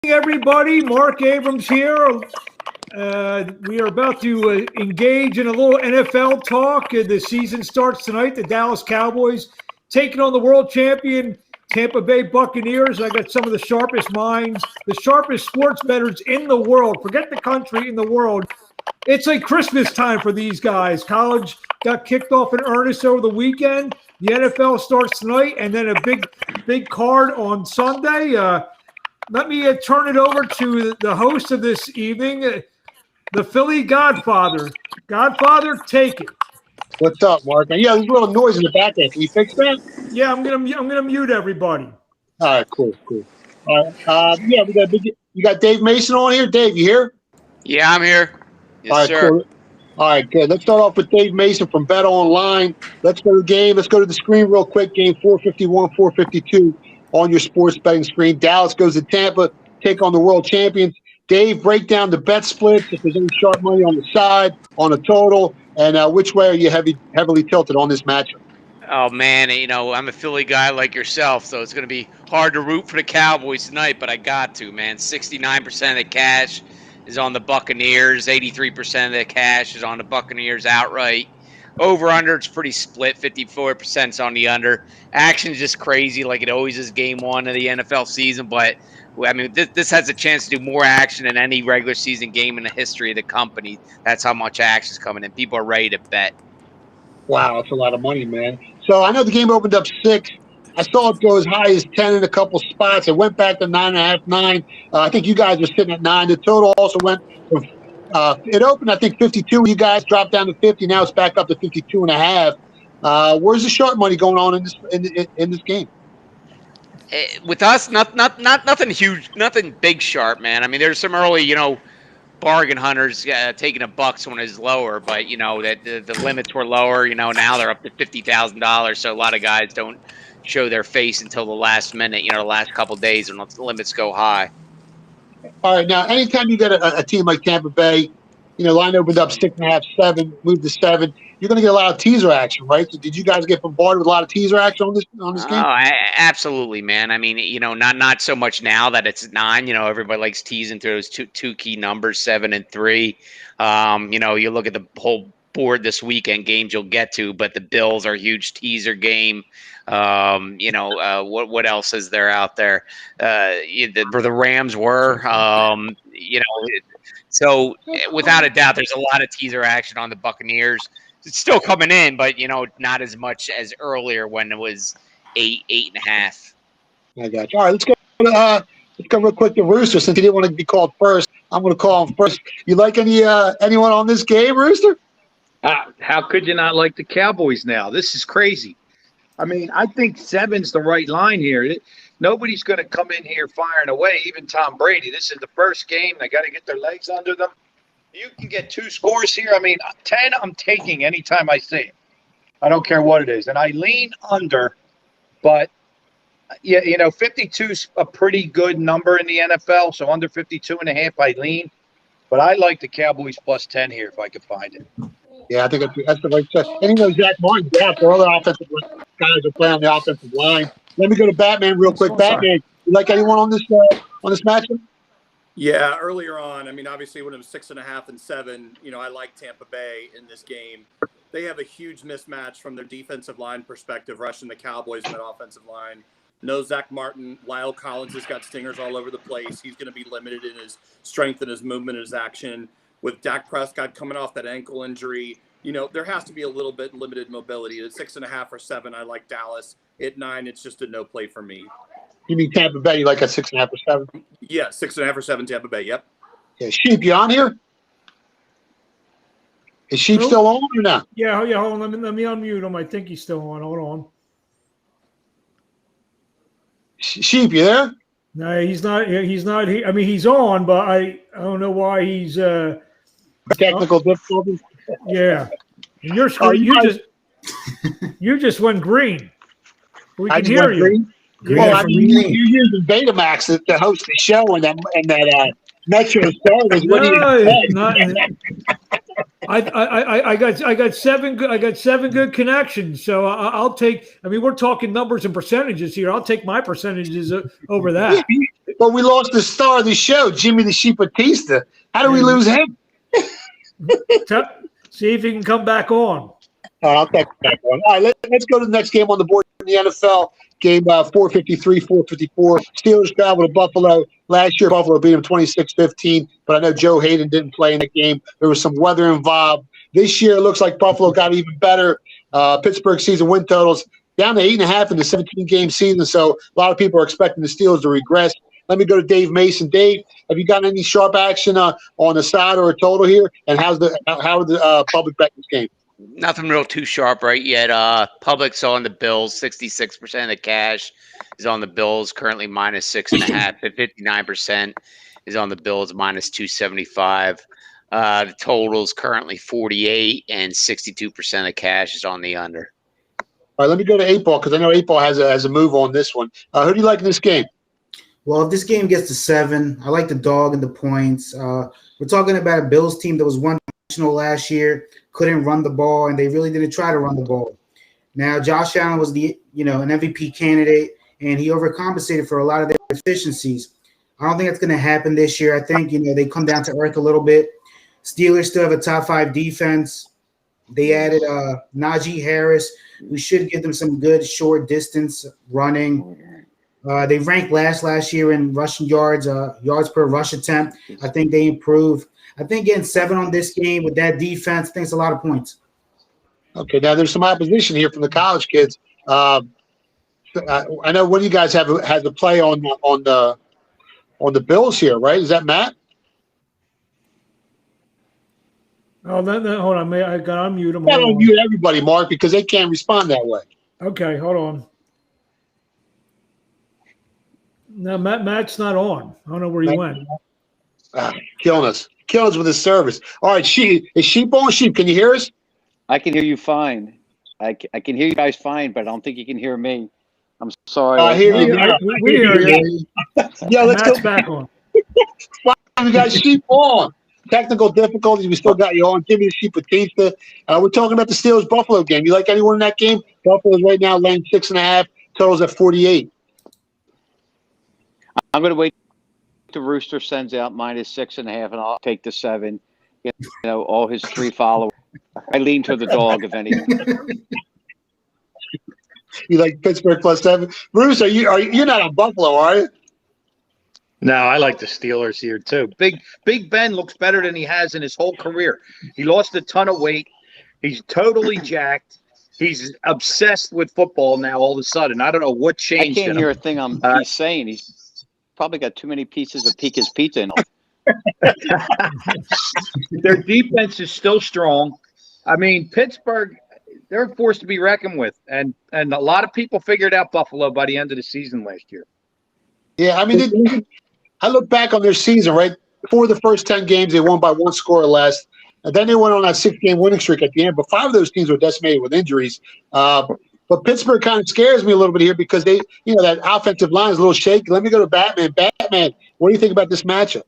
Everybody, Mark Abrams here. We are about to engage in a little NFL talk. The season starts tonight. The Dallas Cowboys taking on the world champion Tampa Bay Buccaneers. I got some of the sharpest minds, the sharpest sports bettors in the world. Forget the country, in the world. It's like Christmas time for these guys. College got kicked off in earnest over the weekend. The NFL starts tonight, and then a big card on Sunday. Let me turn it over to the host of this evening, the Philly Godfather. Godfather, take it. What's up, Mark? Yeah, there's a little noise in the background. Can you fix that? Yeah, I'm gonna mute everybody. All right, cool. All right, you got Dave Mason on here. Dave, you here? Yeah, I'm here. Yes, all right, sir. Cool. All right, good. Let's start off with Dave Mason from Bet Online. Let's go to the game. Let's go to the screen real quick. Game 451, 452. On your sports betting screen. Dallas goes to Tampa, take on the world champions. Dave, break down the bet splits, if there's any sharp money on the side, on the total, and which way are you heavily tilted on this matchup? Oh, man, I'm a Philly guy like yourself, so it's going to be hard to root for the Cowboys tonight, but I got to, man. 69% of the cash is on the Buccaneers. 83% of the cash is on the Buccaneers outright. Over-under, it's pretty split. 54% is on the under. Action's just crazy like it always is game one of the NFL season. But, I mean, this has a chance to do more action than any regular season game in the history of the company. That's how much action's coming in. People are ready to bet. Wow, that's a lot of money, man. So I know the game opened up 6. I saw it go as high as 10 in a couple spots. It went back to 9.5, 9. I think you guys were sitting at 9. The total also went from it opened, I think, 52. You guys dropped down to 50. Now it's back up to 52.5. Where's the sharp money going on in this game? With us, nothing huge, nothing big sharp, man. I mean, there's some early, bargain hunters taking $1 when it's lower, but that the limits were lower. Now they're up to $50,000. So a lot of guys don't show their face until the last minute. The last couple of days when the limits go high. All right, now anytime you get a team like Tampa Bay, line opened up 6.5, 7, moved to 7. You're going to get a lot of teaser action, right? So did you guys get bombarded with a lot of teaser action on this game? Oh, absolutely, man. I mean, not so much now that it's 9. Everybody likes teasing through those two key numbers, 7 and 3. You look at the whole board this weekend games you'll get to, but the Bills are a huge teaser game. What else is there out there? The Rams were, so without a doubt, there's a lot of teaser action on the Buccaneers. It's still coming in, but not as much as earlier when it was 8, 8.5. I got you. All right, let's go real quick to Rooster. Since he didn't want to be called first, I'm going to call him first. You like anyone on this game, Rooster? How could you not like the Cowboys now? This is crazy. I mean, I think 7's the right line here. Nobody's going to come in here firing away, even Tom Brady. This is the first game. They got to get their legs under them. You can get 2 scores here. I mean, 10 I'm taking anytime I see it. I don't care what it is. And I lean under, but, 52's a pretty good number in the NFL, so under 52.5 I lean. But I like the Cowboys plus 10 here if I could find it. Yeah, I think that's the right choice. And Zach Martin, for other offensive guys are playing on the offensive line. Let me go to Batman real quick. Batman, you like anyone on this matchup? Yeah, earlier on, I mean, obviously when it was 6.5 and 7, I like Tampa Bay in this game. They have a huge mismatch from their defensive line perspective, rushing the Cowboys in that offensive line. No Zach Martin. Lyle Collins has got stingers all over the place. He's going to be limited in his strength and his movement and his action. With Dak Prescott coming off that ankle injury, there has to be a little bit limited mobility. At 6.5 or 7, I like Dallas. At 9, it's just a no play for me. You mean Tampa Bay? You like at 6.5 or 7? Yeah, 6.5 or 7, Tampa Bay. Yep. Yeah, Sheep, you on here? Is Sheep still on or not? Yeah. Hold on. Let me unmute him. I think he's still on. Hold on. Sheep, you there? No, he's not. He's not. I mean, he's on, but I don't know why he's. Technical difficulties. Yeah, and your screen. You just went green. We can hear you. Well, I mean, you're using Betamax to host the show, and that Metro Star was what I got 7 good. I got 7 good connections. So I'll take. I mean, we're talking numbers and percentages here. I'll take my percentages over that. But we lost the star of the show, Jimmy the Sheep Batista. How do we lose him? See if he can come back on. I'll take that one. All right, let's go to the next game on the board in the NFL. Game 453, 454. Steelers travel to Buffalo. Last year, Buffalo beat them 26-15, but I know Joe Hayden didn't play in that game. There was some weather involved. This year, it looks like Buffalo got even better. Pittsburgh season win totals down to 8.5 in the 17-game season, so a lot of people are expecting the Steelers to regress. Let me go to Dave Mason. Dave, have you gotten any sharp action on the side or a total here? And how are the public bet this game? Nothing real too sharp right yet. Public's on the Bills. 66% of the cash is on the Bills, currently minus 6.5. 59% is on the Bills, minus 275. The total's currently 48, and 62% of the cash is on the under. All right, let me go to 8-Ball because I know 8-Ball has a move on this one. Who do you like in this game? Well, if this game gets to 7, I like the dog and the points. We're talking about a Bills team that was one-dimensional last year, couldn't run the ball, and they really didn't try to run the ball. Now, Josh Allen was an MVP candidate, and he overcompensated for a lot of their deficiencies. I don't think that's going to happen this year. I think, they come down to earth a little bit. Steelers still have a top 5 defense. They added Najee Harris, who should give them some good short distance running. They ranked last year in rushing yards per rush attempt. I think they improved. I think getting 7 on this game with that defense, I think it's a lot of points. Okay, now there's some opposition here from the college kids. I know one of you guys had to play on the Bills here, right? Is that Matt? Oh, hold on. I got to unmute him. I don't mute everybody, Mark, because they can't respond that way. Okay, hold on. No, Matt's not on. I don't know where he went. Killing us with his service. All right, is Sheep on? Sheep, can you hear us? I can hear you fine. I can hear you guys fine, but I don't think you can hear me. I'm sorry. I hear you. We hear you. Yeah, let's Matt's go back on. We got Sheep on. Technical difficulties. We still got you on. Jimmy the Sheep Batista. We're talking about the Steelers-Buffalo game. You like anyone in that game? Buffalo's right now laying 6.5. Totals at 48. I'm going to wait till Rooster sends out minus 6.5, and I'll take the 7. All his 3 followers. I lean to the dog, if anything. You like Pittsburgh plus 7? Bruce, you're not on Buffalo, are you? No, I like the Steelers here too. Big Ben looks better than he has in his whole career. He lost a ton of weight. He's totally jacked. He's obsessed with football now all of a sudden. I don't know what changed. I can't hear a thing he's saying. He's probably got too many pieces of Pika's pizza in him. Their defense is still strong. I mean, Pittsburgh, they're a force to be reckoned with. And a lot of people figured out Buffalo by the end of the season last year. Yeah, I mean, I look back on their season, right? For the first 10 games, they won by 1 score or less. And then they went on that 6-game winning streak at the end. But 5 of those teams were decimated with injuries. But Pittsburgh kind of scares me a little bit here because that offensive line is a little shaky. Let me go to Batman. Batman, what do you think about this matchup?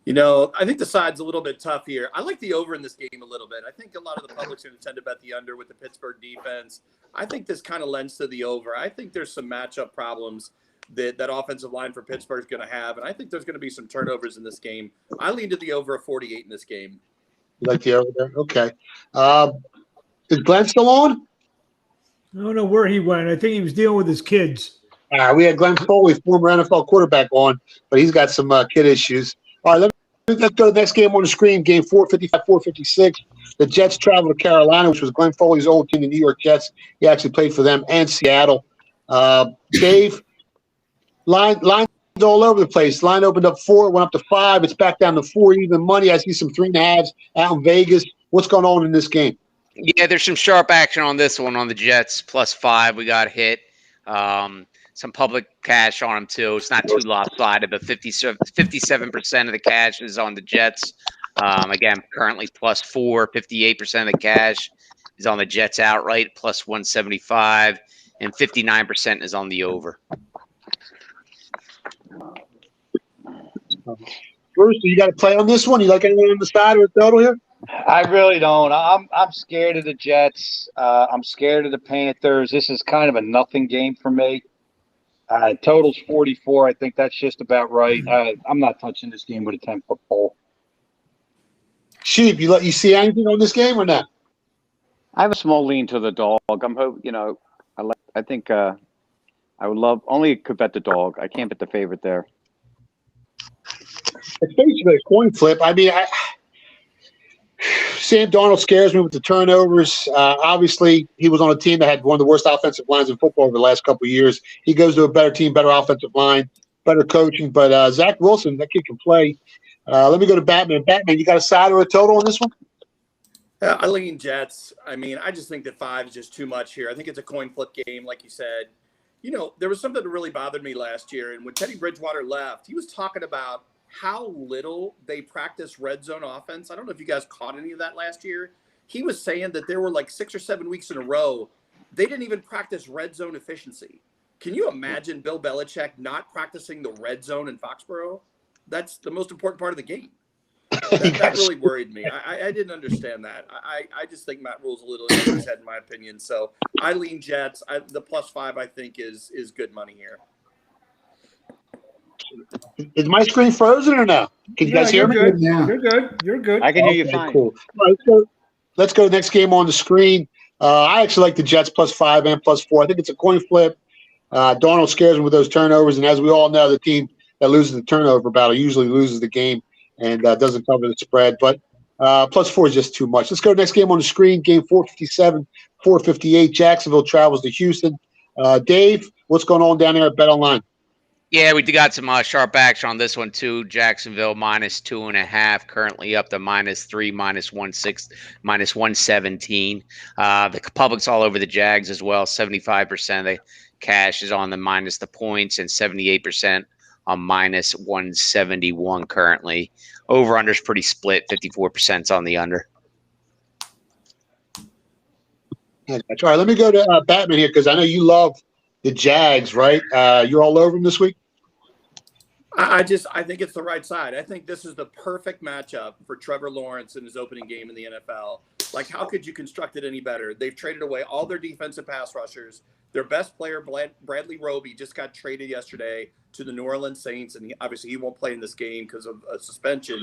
I think the side's a little bit tough here. I like the over in this game a little bit. I think a lot of the public's going to tend to bet the under with the Pittsburgh defense. I think this kind of lends to the over. I think there's some matchup problems that offensive line for Pittsburgh is going to have, and I think there's going to be some turnovers in this game. I lean to the over of 48 in this game. You like the over there? Okay. Is Glenn still on? I don't know where he went. I think he was dealing with his kids. We had Glenn Foley, former NFL quarterback, on, but he's got some kid issues. All right, let's go to the next game on the screen, game 455, 456. The Jets travel to Carolina, which was Glenn Foley's old team, the New York Jets. He actually played for them and Seattle. Dave, line's all over the place. Line opened up 4, went up to 5. It's back down to 4 even money. I see some 3.5s out in Vegas. What's going on in this game? Yeah, there's some sharp action on this one on the Jets, plus 5. We got hit. Some public cash on them, too. It's not too lopsided, but 57% of the cash is on the Jets. Again, currently plus 4. 58% of the cash is on the Jets outright, plus 175. And 59% is on the over. Bruce, you got to play on this one? You like anyone on the side or the total here? I really don't. I'm scared of the Jets. I'm scared of the Panthers. This is kind of a nothing game for me. Total's 44. I think that's just about right. I'm not touching this game with a 10-foot pole. Sheep, you see anything on this game or not? I have a small lean to the dog. I'm hope I think I would love only could bet the dog. I can't bet the favorite there. It's basically a coin flip. I mean, Sam Darnold scares me with the turnovers. Obviously, he was on a team that had one of the worst offensive lines in football over the last couple of years. He goes to a better team, better offensive line, better coaching. But Zach Wilson, that kid can play. Let me go to Batman. Batman, you got a side or a total on this one? I lean Jets. I mean, I just think that 5 is just too much here. I think it's a coin flip game, like you said. You know, there was something that really bothered me last year, and when Teddy Bridgewater left, he was talking about how little they practice red zone offense. I don't know if you guys caught any of that last year. He was saying that there were like 6 or 7 weeks in a row they didn't even practice red zone efficiency. Can you imagine Bill Belichick not practicing the red zone in Foxborough? That's the most important part of the game. That really worried me. I didn't understand that. I just think Matt Rule's a little in his head, in my opinion. So I lean Jets. The +5, I think, is good money here. Is my screen frozen or no? Can you guys hear me? Good. Yeah. You're good. You're good. I can hear you fine. Cool. All right, let's go to the next game on the screen. I actually like the Jets +5 and +4. I think it's a coin flip. Darnold scares me with those turnovers, and as we all know, the team that loses the turnover battle usually loses the game and doesn't cover the spread. But +4 is just too much. Let's go to the next game on the screen. Game 457, 458. Jacksonville travels to Houston. Dave, what's going on down there at Bet Online? Yeah, we got some sharp action on this one too. Jacksonville -2.5, currently up to -3, -1.6, -117. The public's all over the Jags as well. 75% of the cash is on the minus the points, and 78% on -171 currently. Over under's pretty split. 54% on the under. All right, let me go to Batman here because I know you love the Jags, right? You're all over them this week? I think it's the right side. I think this is the perfect matchup for Trevor Lawrence in his opening game in the NFL. Like, how could you construct it any better? They've traded away all their defensive pass rushers. Their best player, Bradley Roby, just got traded yesterday to the New Orleans Saints, and obviously he won't play in this game because of a suspension.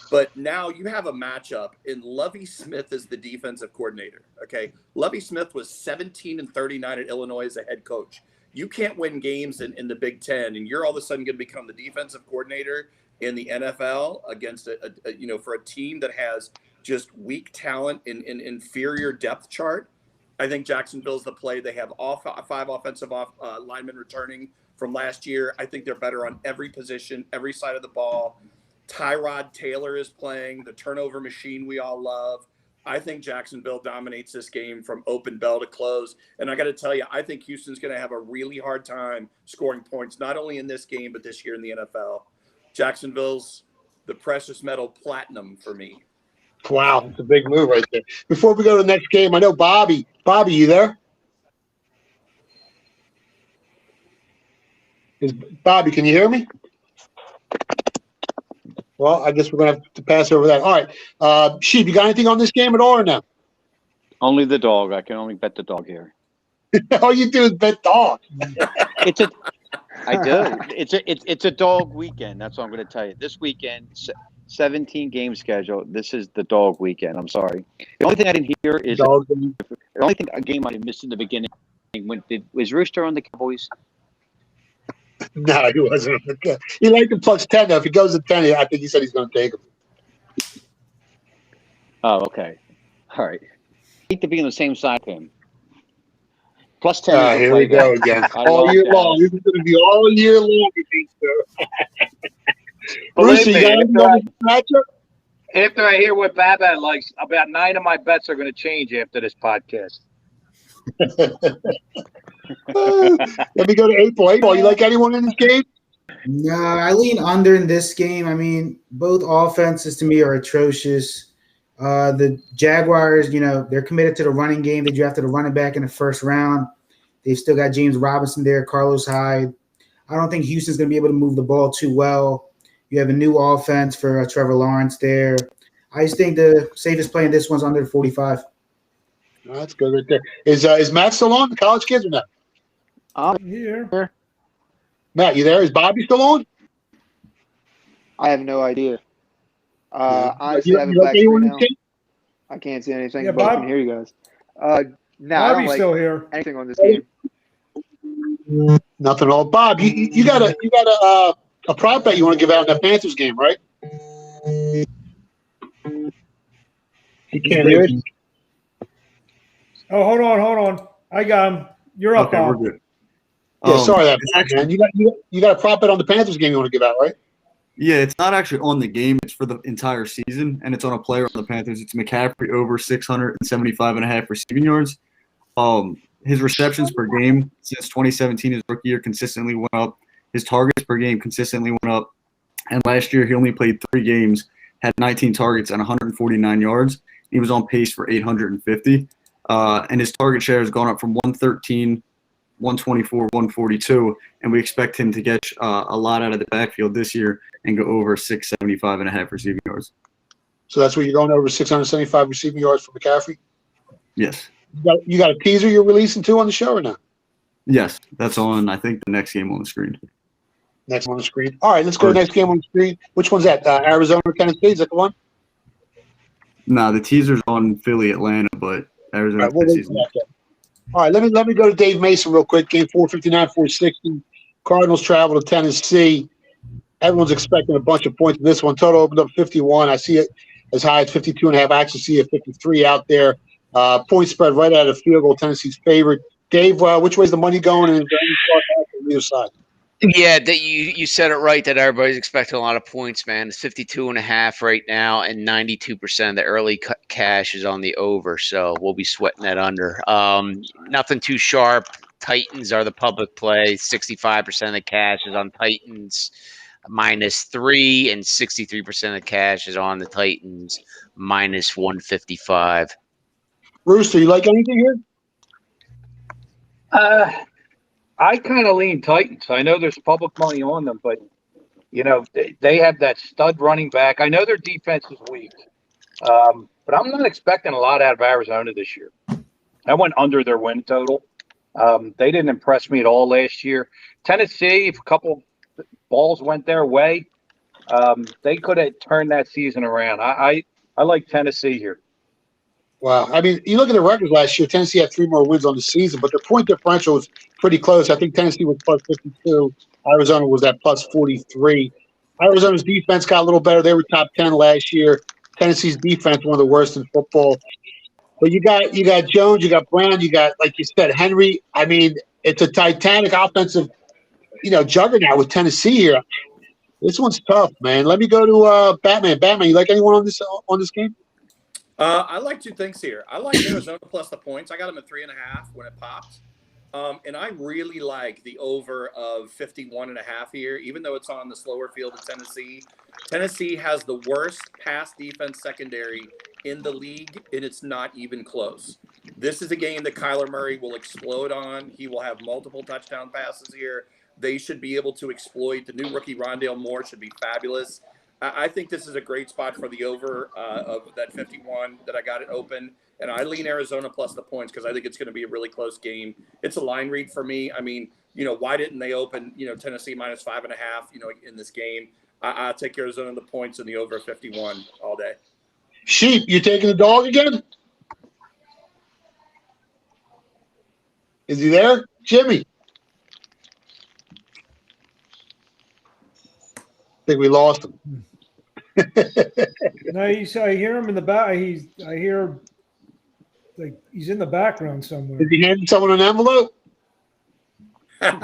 But now you have a matchup, and Lovie Smith is the defensive coordinator. Okay, Lovie Smith was 17-39 at Illinois as a head coach. You can't win games in the Big Ten, and you're all of a sudden going to become the defensive coordinator in the NFL against for a team that has just weak talent and inferior depth chart. I think Jacksonville's the play. They have all 5 offensive linemen returning from last year. I think they're better on every position, every side of the ball. Tyrod Taylor is playing, the turnover machine we all love. I think Jacksonville dominates this game from open bell to close. And I got to tell you, I think Houston's going to have a really hard time scoring points, not only in this game, but this year in the NFL. Jacksonville's the precious metal platinum for me. Wow, it's a big move right there. Before we go to the next game, I know Bobby. Bobby, you there? Bobby, can you hear me? Well, I guess we're going to have to pass over that. All right. Sheep, you got anything on this game at all or no? Only the dog. I can only bet the dog here. All you do is bet dog. I do. It's a dog weekend. That's what I'm going to tell you. This weekend, 17 game schedule. This is the dog weekend. I'm sorry. The only thing I didn't hear is the only thing a game I missed in the beginning. Was Rooster on the Cowboys? No, he wasn't. He liked him +10 though. If he goes to 10, I think he said he's going to take him. Oh, okay. All right. I hate to be on the same side with him. +10. Here we go again. All year long. This is going to be all year long. Bruce, you got anything on this matchup? After I hear what Baba likes, about 9 of my bets are going to change after this podcast. Let me go to April. April, you like anyone in this game? No, I lean under in this game. I mean, both offenses to me are atrocious. The Jaguars, they're committed to the running game. They drafted a running back in the first round. They've still got James Robinson there, Carlos Hyde. I don't think Houston's going to be able to move the ball too well. You have a new offense for Trevor Lawrence there. I just think the safest play in this one's under 45. Oh, that's good right there. Is Matt still on, the college kids, or not? Here. Matt, you there? Is Bobby still on? I have no idea. Honestly, You I have a like black anyone screen in now. the team? I can't see anything, Yeah, but I Bob. can hear you guys. No, I don't Bobby's like still here. anything on this game. Nothing at all. Bob, you got a prop bet you want to give out in that Panthers game, right? He can't hear us. Oh, hold on. I got him. You're up, Okay, we're Bob. good. Yeah, sorry that it's bad, actually, man. You got a prop bet on the Panthers game you want to give out, right? yeah, it's not actually on the game. It's for the entire season, and it's on a player on the Panthers. It's McCaffrey over 675.5 receiving yards. His receptions per game since 2017, his rookie year, consistently went up. His targets per game consistently went up. And last year, he only played 3 games, had 19 targets and 149 yards. He was on pace for 850. And his target share has gone up from 113, 124, 142. And we expect him to get a lot out of the backfield this year and go over 675.5 receiving yards. So that's where you're going over 675 receiving yards for McCaffrey? Yes. You got a teaser you're releasing too on the show or not? Yes, that's on, I think, the next game on the screen. Next one on the screen. All right, let's go to the next game on the screen. Which one's that? Arizona or Tennessee? Is that the one? Nah, the teaser's on Philly, Atlanta, but Arizona. All right, we'll wait for that then. All right, let me go to Dave Mason real quick. Game 459, 460. Cardinals travel to Tennessee. Everyone's expecting a bunch of points in this one. Total opened up 51. I see it as high as 52.5. I actually see a 53 out there. Point spread right out of the field goal. Tennessee's favorite. Dave, which way's the money going? And is there any thought on either side? Yeah, that you said it right that everybody's expecting a lot of points, man. It's 52.5 right now, and 92% of the early cash is on the over, so we'll be sweating that under. Nothing too sharp. Titans are the public play. 65% of the cash is on Titans -3, and 63% of the cash is on the Titans -155. Rooster, you like anything here? I kind of lean Titans. I know there's public money on them, but they have that stud running back. I know their defense is weak, but I'm not expecting a lot out of Arizona this year. I went under their win total. They didn't impress me at all last year. Tennessee, if a couple balls went their way, they could have turned that season around. I like Tennessee here. Wow. I mean, you look at the records last year, Tennessee had 3 more wins on the season, but their point differential was pretty close. I think Tennessee was plus 52. Arizona was at plus 43. Arizona's defense got a little better. They were top 10 last year. Tennessee's defense, one of the worst in football. But you got Jones, you got Brown, you got, like you said, Henry. I mean, it's a titanic offensive, juggernaut with Tennessee here. This one's tough, man. Let me go to Batman. Batman, you like anyone on this game? I like 2 things here. I like Arizona plus the points. I got them at 3.5 when it popped. And I really like the over of 51.5 here, even though it's on the slower field of Tennessee. Tennessee has the worst pass defense secondary in the league, and it's not even close. This is a game that Kyler Murray will explode on. He will have multiple touchdown passes here. They should be able to exploit. The new rookie Rondale Moore should be fabulous. I think this is a great spot for the over of that 51 that I got it open. And I lean Arizona plus the points because I think it's going to be a really close game. It's a line read for me. I mean, why didn't they open, Tennessee minus 5.5, in this game? I'll take Arizona the points and the over 51 all day. Sheep, you taking the dog again? Is he there? Jimmy. I think we lost him. No, I hear him in the back. I hear like he's in the background somewhere. Is he handing someone an envelope? Then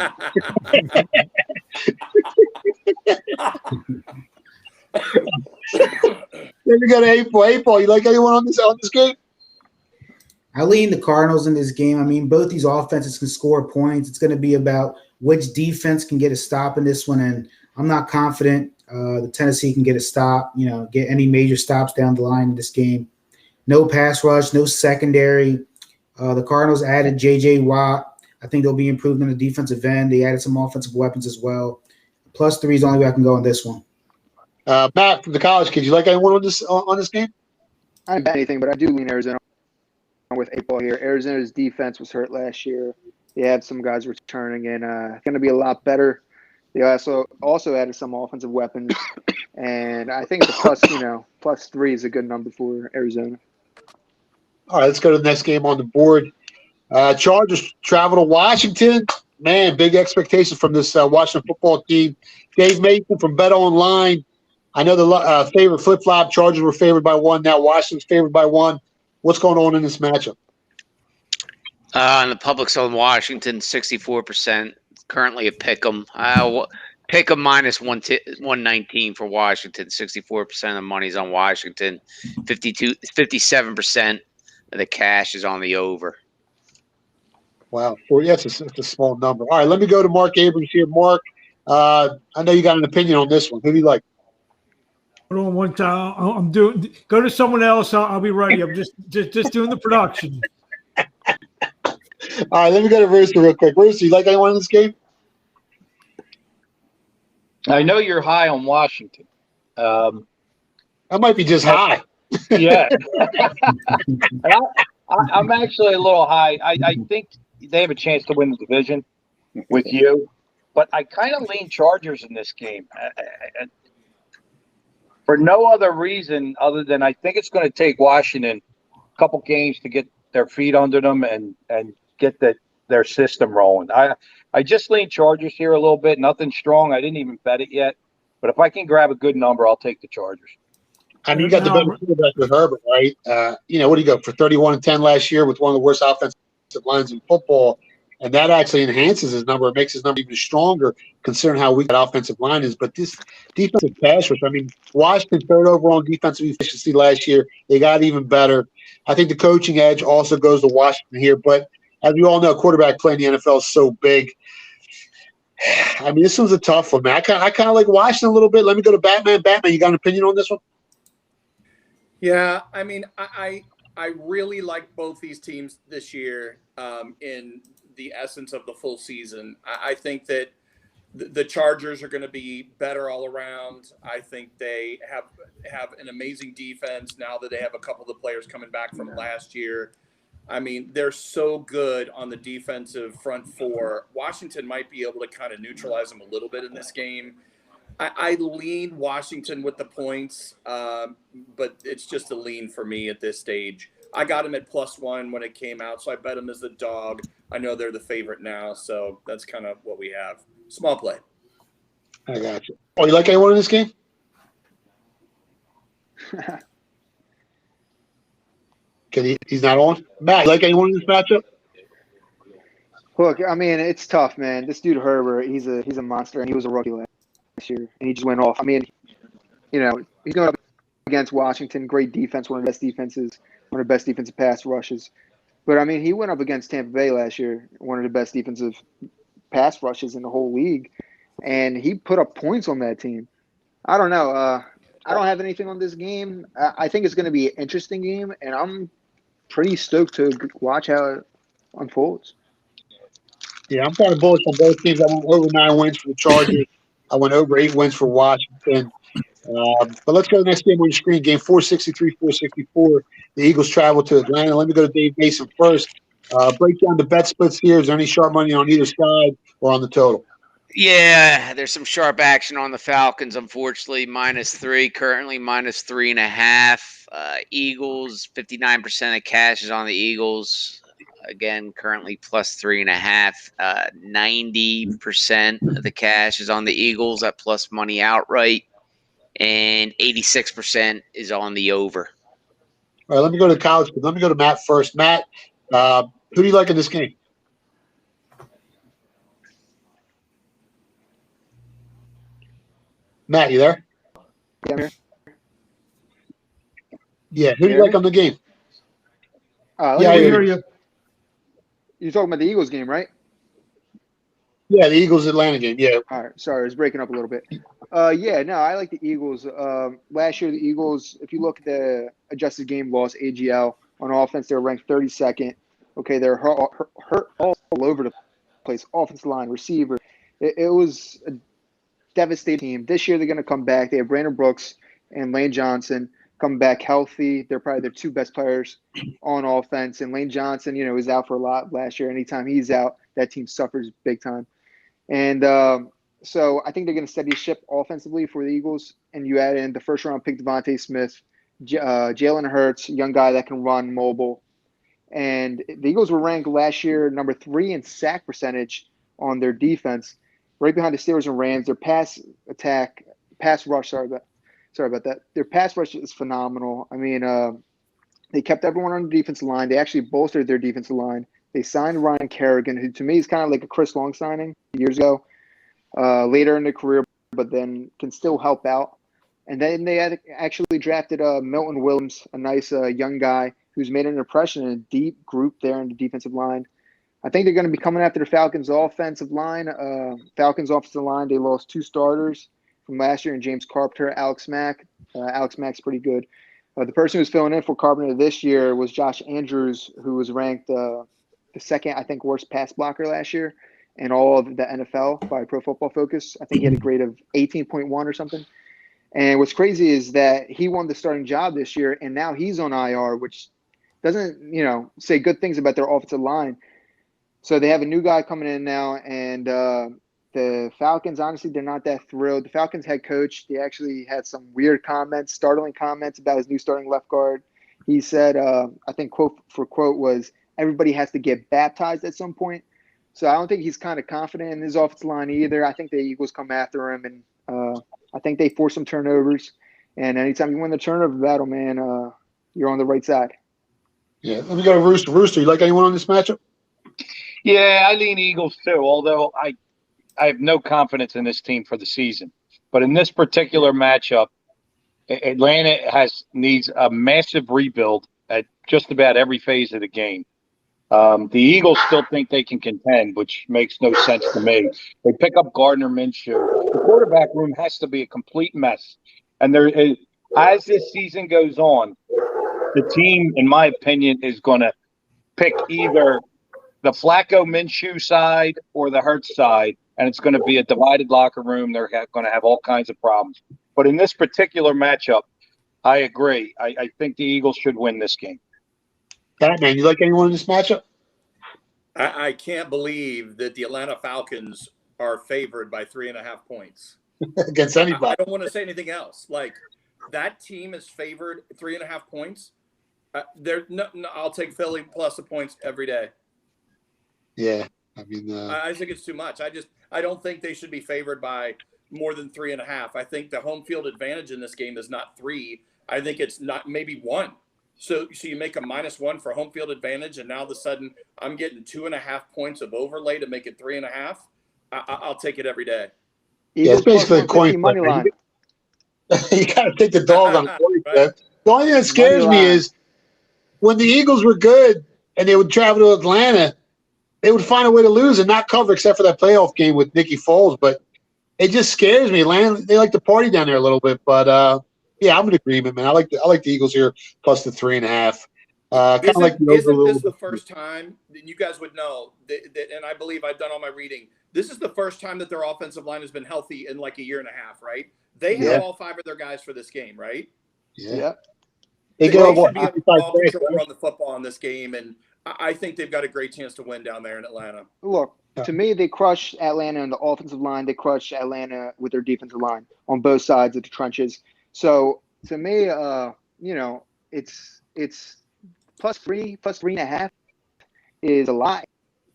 we got 8-ball. 8-ball. You like anyone on this game? I lean the Cardinals in this game. I mean, both these offenses can score points. It's going to be about which defense can get a stop in this one, and I'm not confident the Tennessee can get a stop, get any major stops down the line in this game. No pass rush, no secondary. The Cardinals added J.J. Watt. I think they'll be improved on the defensive end. They added some offensive weapons as well. Plus 3 is the only way I can go on this one. Matt, from the college kids, you like anyone on this game? I didn't bet anything, but I do lean Arizona with 8-ball here. Arizona's defense was hurt last year. They had some guys returning, and going to be a lot better. They also added some offensive weapons, and I think the +3 is a good number for Arizona. All right, let's go to the next game on the board. Chargers travel to Washington. Man, big expectations from this Washington football team. Dave Mason from Bet Online. I know the favorite flip-flop. Chargers were favored by 1. Now Washington's favored by 1. What's going on in this matchup? And the public's on Washington, 64%. Currently a pick 'em. Pick 'em minus 119 for Washington. 64% of the money's on Washington. 57% of the cash is on the over. Wow, it's a small number. All right, let me go to Mark Abrams here. Mark, I know you got an opinion on this one. Who do you like? Hold on one time. I'm doing. Go to someone else. I'll be ready. I'm just doing the production. All right, let me go to Rooster real quick. Rooster, you like anyone in this game? I know you're high on Washington. I might be just high. Yeah. I'm actually a little high. I think they have a chance to win the division with you, but I kind of lean Chargers in this game. For no other reason other than I think it's going to take Washington a couple games to get their feet under them and get their system rolling. I just lean Chargers here a little bit. Nothing strong. I didn't even bet it yet. But if I can grab a good number, I'll take the Chargers. I mean, you got the better quarterback with Herbert, right? What do you go for 31-10 last year with one of the worst offensive lines in football, and that actually enhances his number. It makes his number even stronger considering how weak that offensive line is. But this defensive pass rush, I mean, Washington third overall in defensive efficiency last year. They got even better. I think the coaching edge also goes to Washington here. But as we all know, quarterback play in the NFL is so big. I mean, this one's a tough one, man. I kind of like Washington a little bit. Let me go to Batman. Batman, you got an opinion on this one? Yeah, I mean, I really like both these teams this year in the essence of the full season. I think that the Chargers are going to be better all around. I think they have an amazing defense now that they have a couple of the players coming back from last year. I mean, they're so good on the defensive front four. Washington might be able to kind of neutralize them a little bit in this game. I lean Washington with the points, but it's just a lean for me at this stage. I got him at +1 when it came out, so I bet him as the dog. I know they're the favorite now, so that's kind of what we have. Small play. I got you. Oh, you like anyone in this game? He's not on? Matt, you like anyone in this matchup? Look, I mean, it's tough, man. This dude Herbert, he's a monster, and he was a rookie last year, and he just went off. I mean, he's going up against Washington, great defense, one of the best defenses, one of the best defensive pass rushes. But, I mean, he went up against Tampa Bay last year, one of the best defensive pass rushes in the whole league, and he put up points on that team. I don't know. I don't have anything on this game. I think it's going to be an interesting game, and I'm pretty stoked to watch how it unfolds. Yeah, I'm kind of bullish on both teams. I went over 9 wins for the Chargers. I went over 8 wins for Washington. But let's go to the next game on your screen. Game 463, 464. The Eagles travel to Atlanta. Let me go to Dave Mason first. Break down the bet splits here. Is there any sharp money on either side or on the total? Yeah, there's some sharp action on the Falcons, unfortunately. -3, currently -3.5. Eagles, 59% of cash is on the Eagles. Again, currently +3.5. 90% of the cash is on the Eagles at plus money outright. And 86% is on the over. All right, let me go to college. Let me go to Matt first. Matt, who do you like in this game? Matt, you there? Yeah. Yeah, who do you like on the game? I hear you. You're talking about the Eagles game, right? Yeah, the Eagles-Atlanta game, yeah. All right. Sorry, it's breaking up a little bit. I like the Eagles. Last year, the Eagles, if you look at the adjusted game loss, AGL, on offense, they were ranked 32nd. Okay, they're hurt all over the place. Offensive line, receiver. It was a devastating team. This year, they're going to come back. They have Brandon Brooks and Lane Johnson come back healthy. They're probably their 2 best players on offense. And Lane Johnson, was out for a lot last year. Anytime he's out, that team suffers big time. And So I think they're going to steady ship offensively for the Eagles. And you add in the first round pick Devontae Smith, Jalen Hurts, young guy that can run mobile. And the Eagles were ranked last year number 3 in sack percentage on their defense, right behind the Steelers and Rams. Their pass rush. Sorry about that. Their pass rush is phenomenal. I mean, they kept everyone on the defensive line. They actually bolstered their defensive line. They signed Ryan Kerrigan, who to me is kind of like a Chris Long signing years ago, later in their career, but then can still help out. And then they had actually drafted Milton Williams, a nice young guy who's made an impression in a deep group there in the defensive line. I think they're going to be coming after the Falcons' offensive line. Falcons' offensive line, they lost 2 starters from last year, and James Carpenter, Alex Mack. Alex Mack's pretty good. The person who's filling in for Carpenter this year was Josh Andrews, who was ranked the second, I think, worst pass blocker last year in all of the NFL by Pro Football Focus. I think he had a grade of 18.1 or something. And what's crazy is that he won the starting job this year, and now he's on IR, which doesn't, say good things about their offensive line. So they have a new guy coming in now, and the Falcons, honestly, they're not that thrilled. The Falcons head coach, they actually had some weird comments, startling comments about his new starting left guard. He said, I think quote for quote was, everybody has to get baptized at some point. So I don't think he's kind of confident in his offensive line either. I think the Eagles come after him, and I think they force some turnovers. And anytime you win the turnover battle, man, you're on the right side. Yeah, let me go to Rooster. Rooster, you like anyone on this matchup? Yeah, I lean Eagles too, although I have no confidence in this team for the season. But in this particular matchup, Atlanta needs a massive rebuild at just about every phase of the game. The Eagles still think they can contend, which makes no sense to me. They pick up Gardner Minshew. The quarterback room has to be a complete mess. And as this season goes on, the team, in my opinion, is going to pick either the Flacco Minshew side or the Hurts side, and it's going to be a divided locker room. They're going to have all kinds of problems. But in this particular matchup, I agree. I think the Eagles should win this game. Batman, you like anyone in this matchup? I can't believe that the Atlanta Falcons are favored by 3.5 points Against anybody. I don't want to say anything else. Like, that team is favored 3.5 points. I'll take Philly plus the points every day. Yeah, I mean, I think it's too much. I don't think they should be favored by more than 3.5. I think the home field advantage in this game is not 3. I think it's not maybe 1. So you make a -1 for home field advantage, and now all of a sudden I'm getting 2.5 points of overlay to make it 3.5. I'll take it every day. Yeah, it's basically a coin money line. You got to take the dog on the coin Right. flip. The only thing that scares me is when the Eagles were good and they would travel to Atlanta, they would find a way to lose and not cover, except for that playoff game with Nicky Foles. But it just scares me. Atlanta, they like to party down there a little bit, but yeah, I'm in agreement, man. I like the Eagles here plus the 3.5. Kind of like Isn't this the first time? You guys would know that, and I believe I've done all my reading. This is the first time that their offensive line has been healthy in like a year and a half, right? They have all 5 of their guys for this game, right? Yeah. They should be able to run the football in this game, and I think they've got a great chance to win down there in Atlanta. Look, to me, they crushed Atlanta on the offensive line. They crushed Atlanta with their defensive line on both sides of the trenches. So to me, it's plus 3.5 is a lot.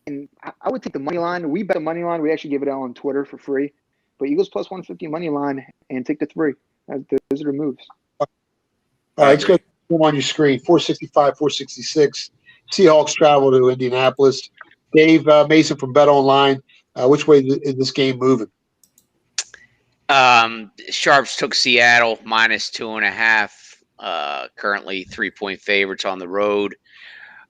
And I would take the money line. We bet the money line. We actually give it out on Twitter for free. But Eagles plus 150 money line and take the 3. Those are the moves. All right, let's go on your screen. 465, 466. Seahawks travel to Indianapolis. Dave Mason from Bet Online. Which way is this game moving? Sharps took Seattle -2.5. Currently 3-point favorites on the road.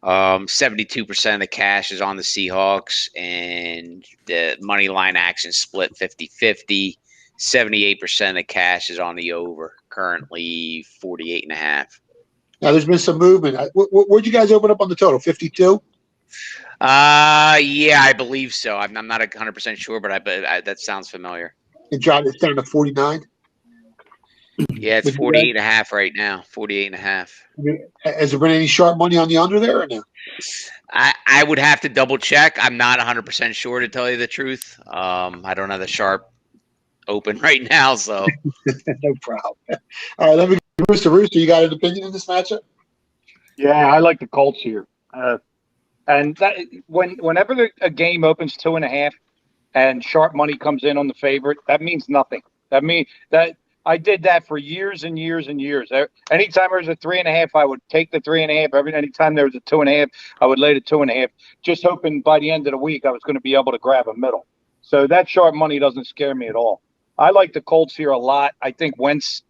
72% of the cash is on the Seahawks, and the money line action split 50-50. 78% of the cash is on the over. Currently 48.5. Now there's been some movement. Where'd you guys open up on the total? 52? Yeah, I believe so. I'm not 100% sure, but that sounds familiar. It dropped it down to 49. Yeah, it's 48.5 right now. 48.5. Has there been any sharp money on the under there or no? I would have to double check. I'm not 100% sure, to tell you the truth. I don't have the sharp open right now. So No problem. All right, let me go to Rooster. You got an opinion in this matchup? Yeah, I like the Colts here. And that whenever a game opens 2.5 and sharp money comes in on the favorite, that means nothing. That means that I did that for years and years and years. Anytime there was a 3.5, I would take the 3.5. Anytime there was a 2.5, I would lay the 2.5, just hoping by the end of the week I was going to be able to grab a middle. So that sharp money doesn't scare me at all. I like the Colts here a lot. I think Wentz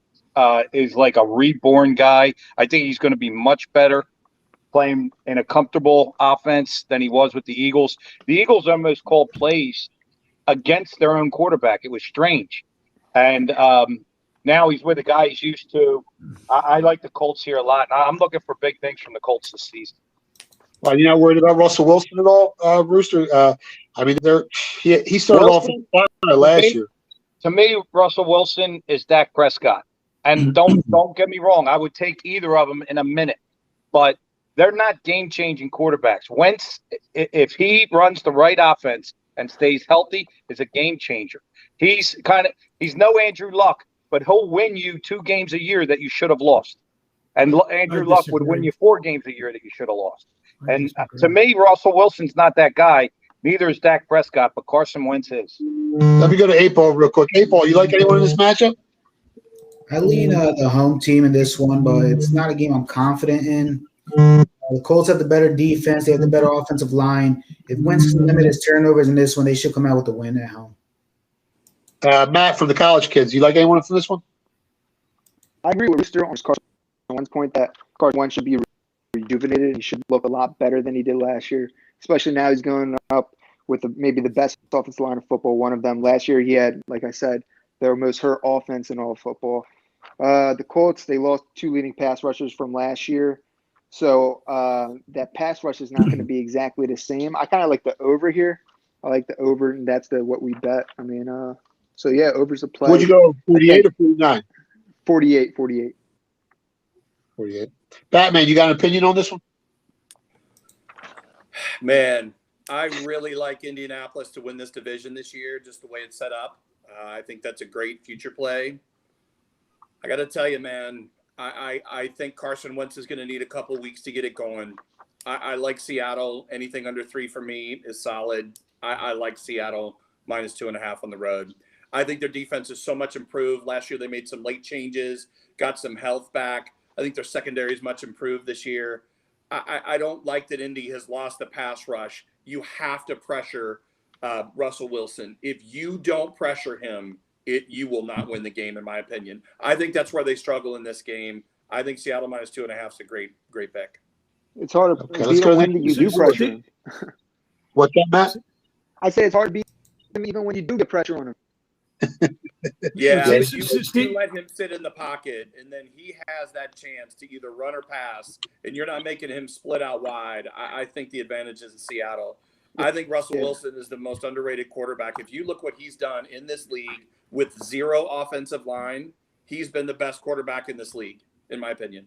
is like a reborn guy. I think he's going to be much better playing in a comfortable offense than he was with the Eagles. The Eagles almost called plays against their own quarterback. It was strange. And now he's with a guy he's used to. I like the Colts here a lot. I'm looking for big things from the Colts this season. Well, you're not worried about Russell Wilson at all, Rooster? I mean, he started Wilson, off last year. To me, Russell Wilson is Dak Prescott. And don't get me wrong, I would take either of them in a minute. But they're not game-changing quarterbacks. Wentz, if he runs the right offense and stays healthy, is a game changer. He's no Andrew Luck, but he'll win you 2 games a year that you should have lost. And Andrew Luck would win you 4 games a year that you should have lost. And to me, Russell Wilson's not that guy. Neither is Dak Prescott, but Carson Wentz is. Let me go to 8-Ball real quick. 8-Ball, you like anyone in this matchup? I lean the home team in this one, but it's not a game I'm confident in. The Colts have the better defense. They have the better offensive line. If Wentz can limit his turnovers in this one, they should come out with a win at home. Matt from the College Kids, you like anyone from this one? I agree with Rooster on Carson Wentz point that Carson Wentz should be rejuvenated. He should look a lot better than he did last year, especially now he's going up with maybe the best offensive line of football, one of them. Last year he had, like I said, their most hurt offense in all of football. The Colts, they lost 2 leading pass rushers from last year. So that pass rush is not going to be exactly the same. I kind of like the over here. I like the over, and that's what we bet. I mean, so yeah, over's a play. Would you go 48 or 49? 48. 48. Batman, you got an opinion on this one? Man, I really like Indianapolis to win this division this year, just the way it's set up. I think that's a great future play. I got to tell you, man, I think Carson Wentz is going to need a couple weeks to get it going. I like Seattle. Anything under 3 for me is solid. I like Seattle -2.5 on the road. I think their defense is so much improved. Last year they made some late changes, got some health back. I think their secondary is much improved this year. I don't like that Indy has lost the pass rush. You have to pressure Russell Wilson. If you don't pressure him, you will not win the game, in my opinion. I think that's where they struggle in this game. I think Seattle -2.5 is a great pick. It's hard to beat him when you do pressure him. What's that, Matt? I say it's hard to beat him even when you do get pressure on him. Yeah, you let him sit in the pocket, and then he has that chance to either run or pass, and you're not making him split out wide. I think the advantage is in Seattle. I think Russell Wilson is the most underrated quarterback. If you look what he's done in this league with 0 offensive line, he's been the best quarterback in this league, in my opinion.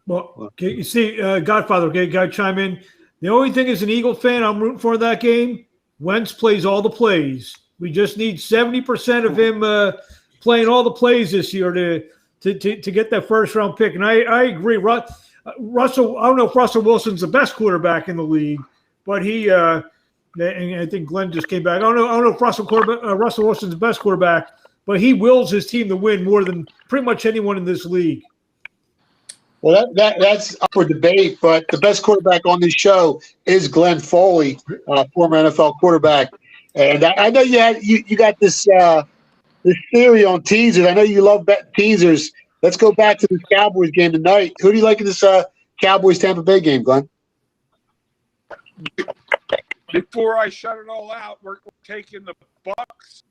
Well, okay, you see, Godfather, okay, got to chime in. The only thing as an Eagle fan I'm rooting for that game, Wentz plays all the plays. We just need 70% of him playing all the plays this year to get that first-round pick. And I agree. Russell, I don't know if Russell Wilson's the best quarterback in the league, but he and I think Glenn just came back. I don't know if Russell Wilson's the best quarterback, but he wills his team to win more than pretty much anyone in this league. Well, that's up for debate, but the best quarterback on this show is Glenn Foley, former NFL quarterback. And I know you got this theory on teasers. I know you love betting teasers. Let's go back to this Cowboys game tonight. Who do you like in this Cowboys-Tampa Bay game, Glenn? Before I shut it all out, we're taking the Bucks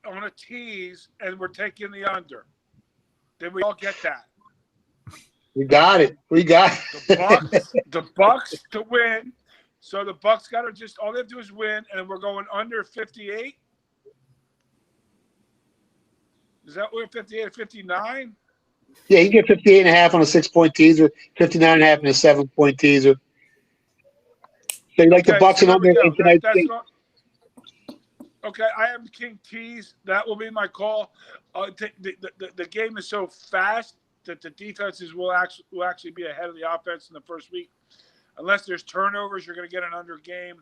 on a tease, and we're taking the under. Did we all get that? We got it. The Bucks to win. So the Bucks got to just all they have to do is win, and we're going under 58. Is that what 58 or 59? Yeah, you get 58.5 on a 6-point teaser, 59.5 on a 7-point teaser. So you like the Bucks and under in tonight's game? Okay, I am King Tease. That will be my call. The game is so fast that the defenses will actually be ahead of the offense in the first week. Unless there's turnovers, you're going to get an under game.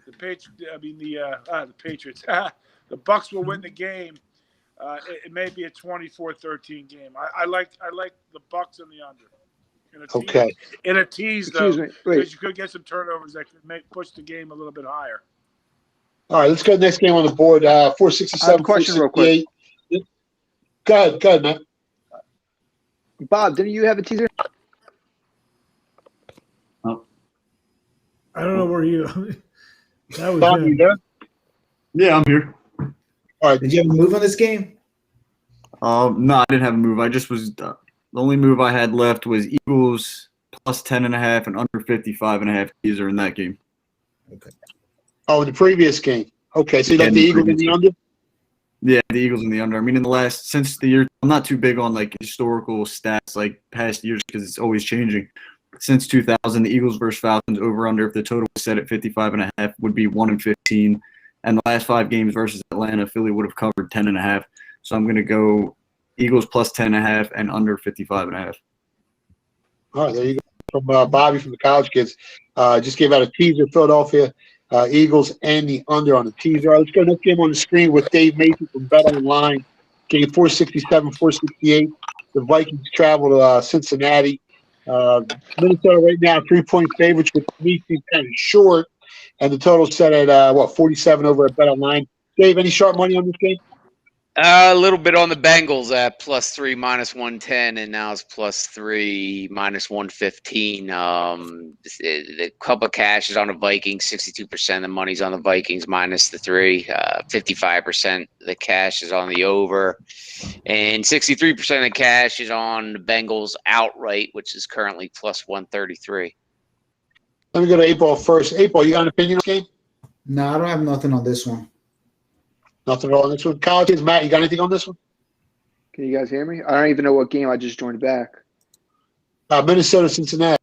The Patriots. The Bucks will win the game. It may be a 24-13 game. I like the Bucks and the under. In a tease, though, because you could get some turnovers that could push the game a little bit higher. All right, let's go to the next game on the board. 467, question real quick. Go ahead, man. Bob, didn't you have a teaser? I don't know where you. That was Bob, you there? Yeah, I'm here. All right. Did you have a move on this game? No, I didn't have a move. I just was the only move I had left was Eagles plus 10.5 and under 55.5 teaser in that game. Okay. Oh, the previous game. Okay, so you like the Eagles in the under? Yeah, the Eagles in the under. I mean, since the year, I'm not too big on like historical stats like past years because it's always changing. Since 2000, the Eagles versus Falcons over under if the total was set at 55.5 would be 1-15, and the last 5 games versus Atlanta, Philly would have covered 10.5. So I'm going to go Eagles plus 10.5 and under 55.5. All right, there you go. From Bobby from the College Kids. Just gave out a teaser, Philadelphia Eagles and the under on the teaser. All right, let's go next game on the screen with Dave Mason from Bet Online. Game 467, 468. The Vikings travel to Cincinnati. Minnesota right now 3-point favorites, which to me seems kind of short. And the total set at 47 over at Bet Online. Dave, any sharp money on this game? A little bit on the Bengals at +3 -110, and now it's +3 -115. The couple of cash is on the Vikings, 62%. The money's on the Vikings minus the 3. 55% the cash is on the over, and 63% of the cash is on the Bengals outright, which is currently +133. Let me go to 8-Ball first. 8-Ball, you got an opinion on the game? No, I don't have nothing on this one. Nothing at all on this one. College Kids, Matt, you got anything on this one? Can you guys hear me? I don't even know what game I just joined back. Minnesota, Cincinnati.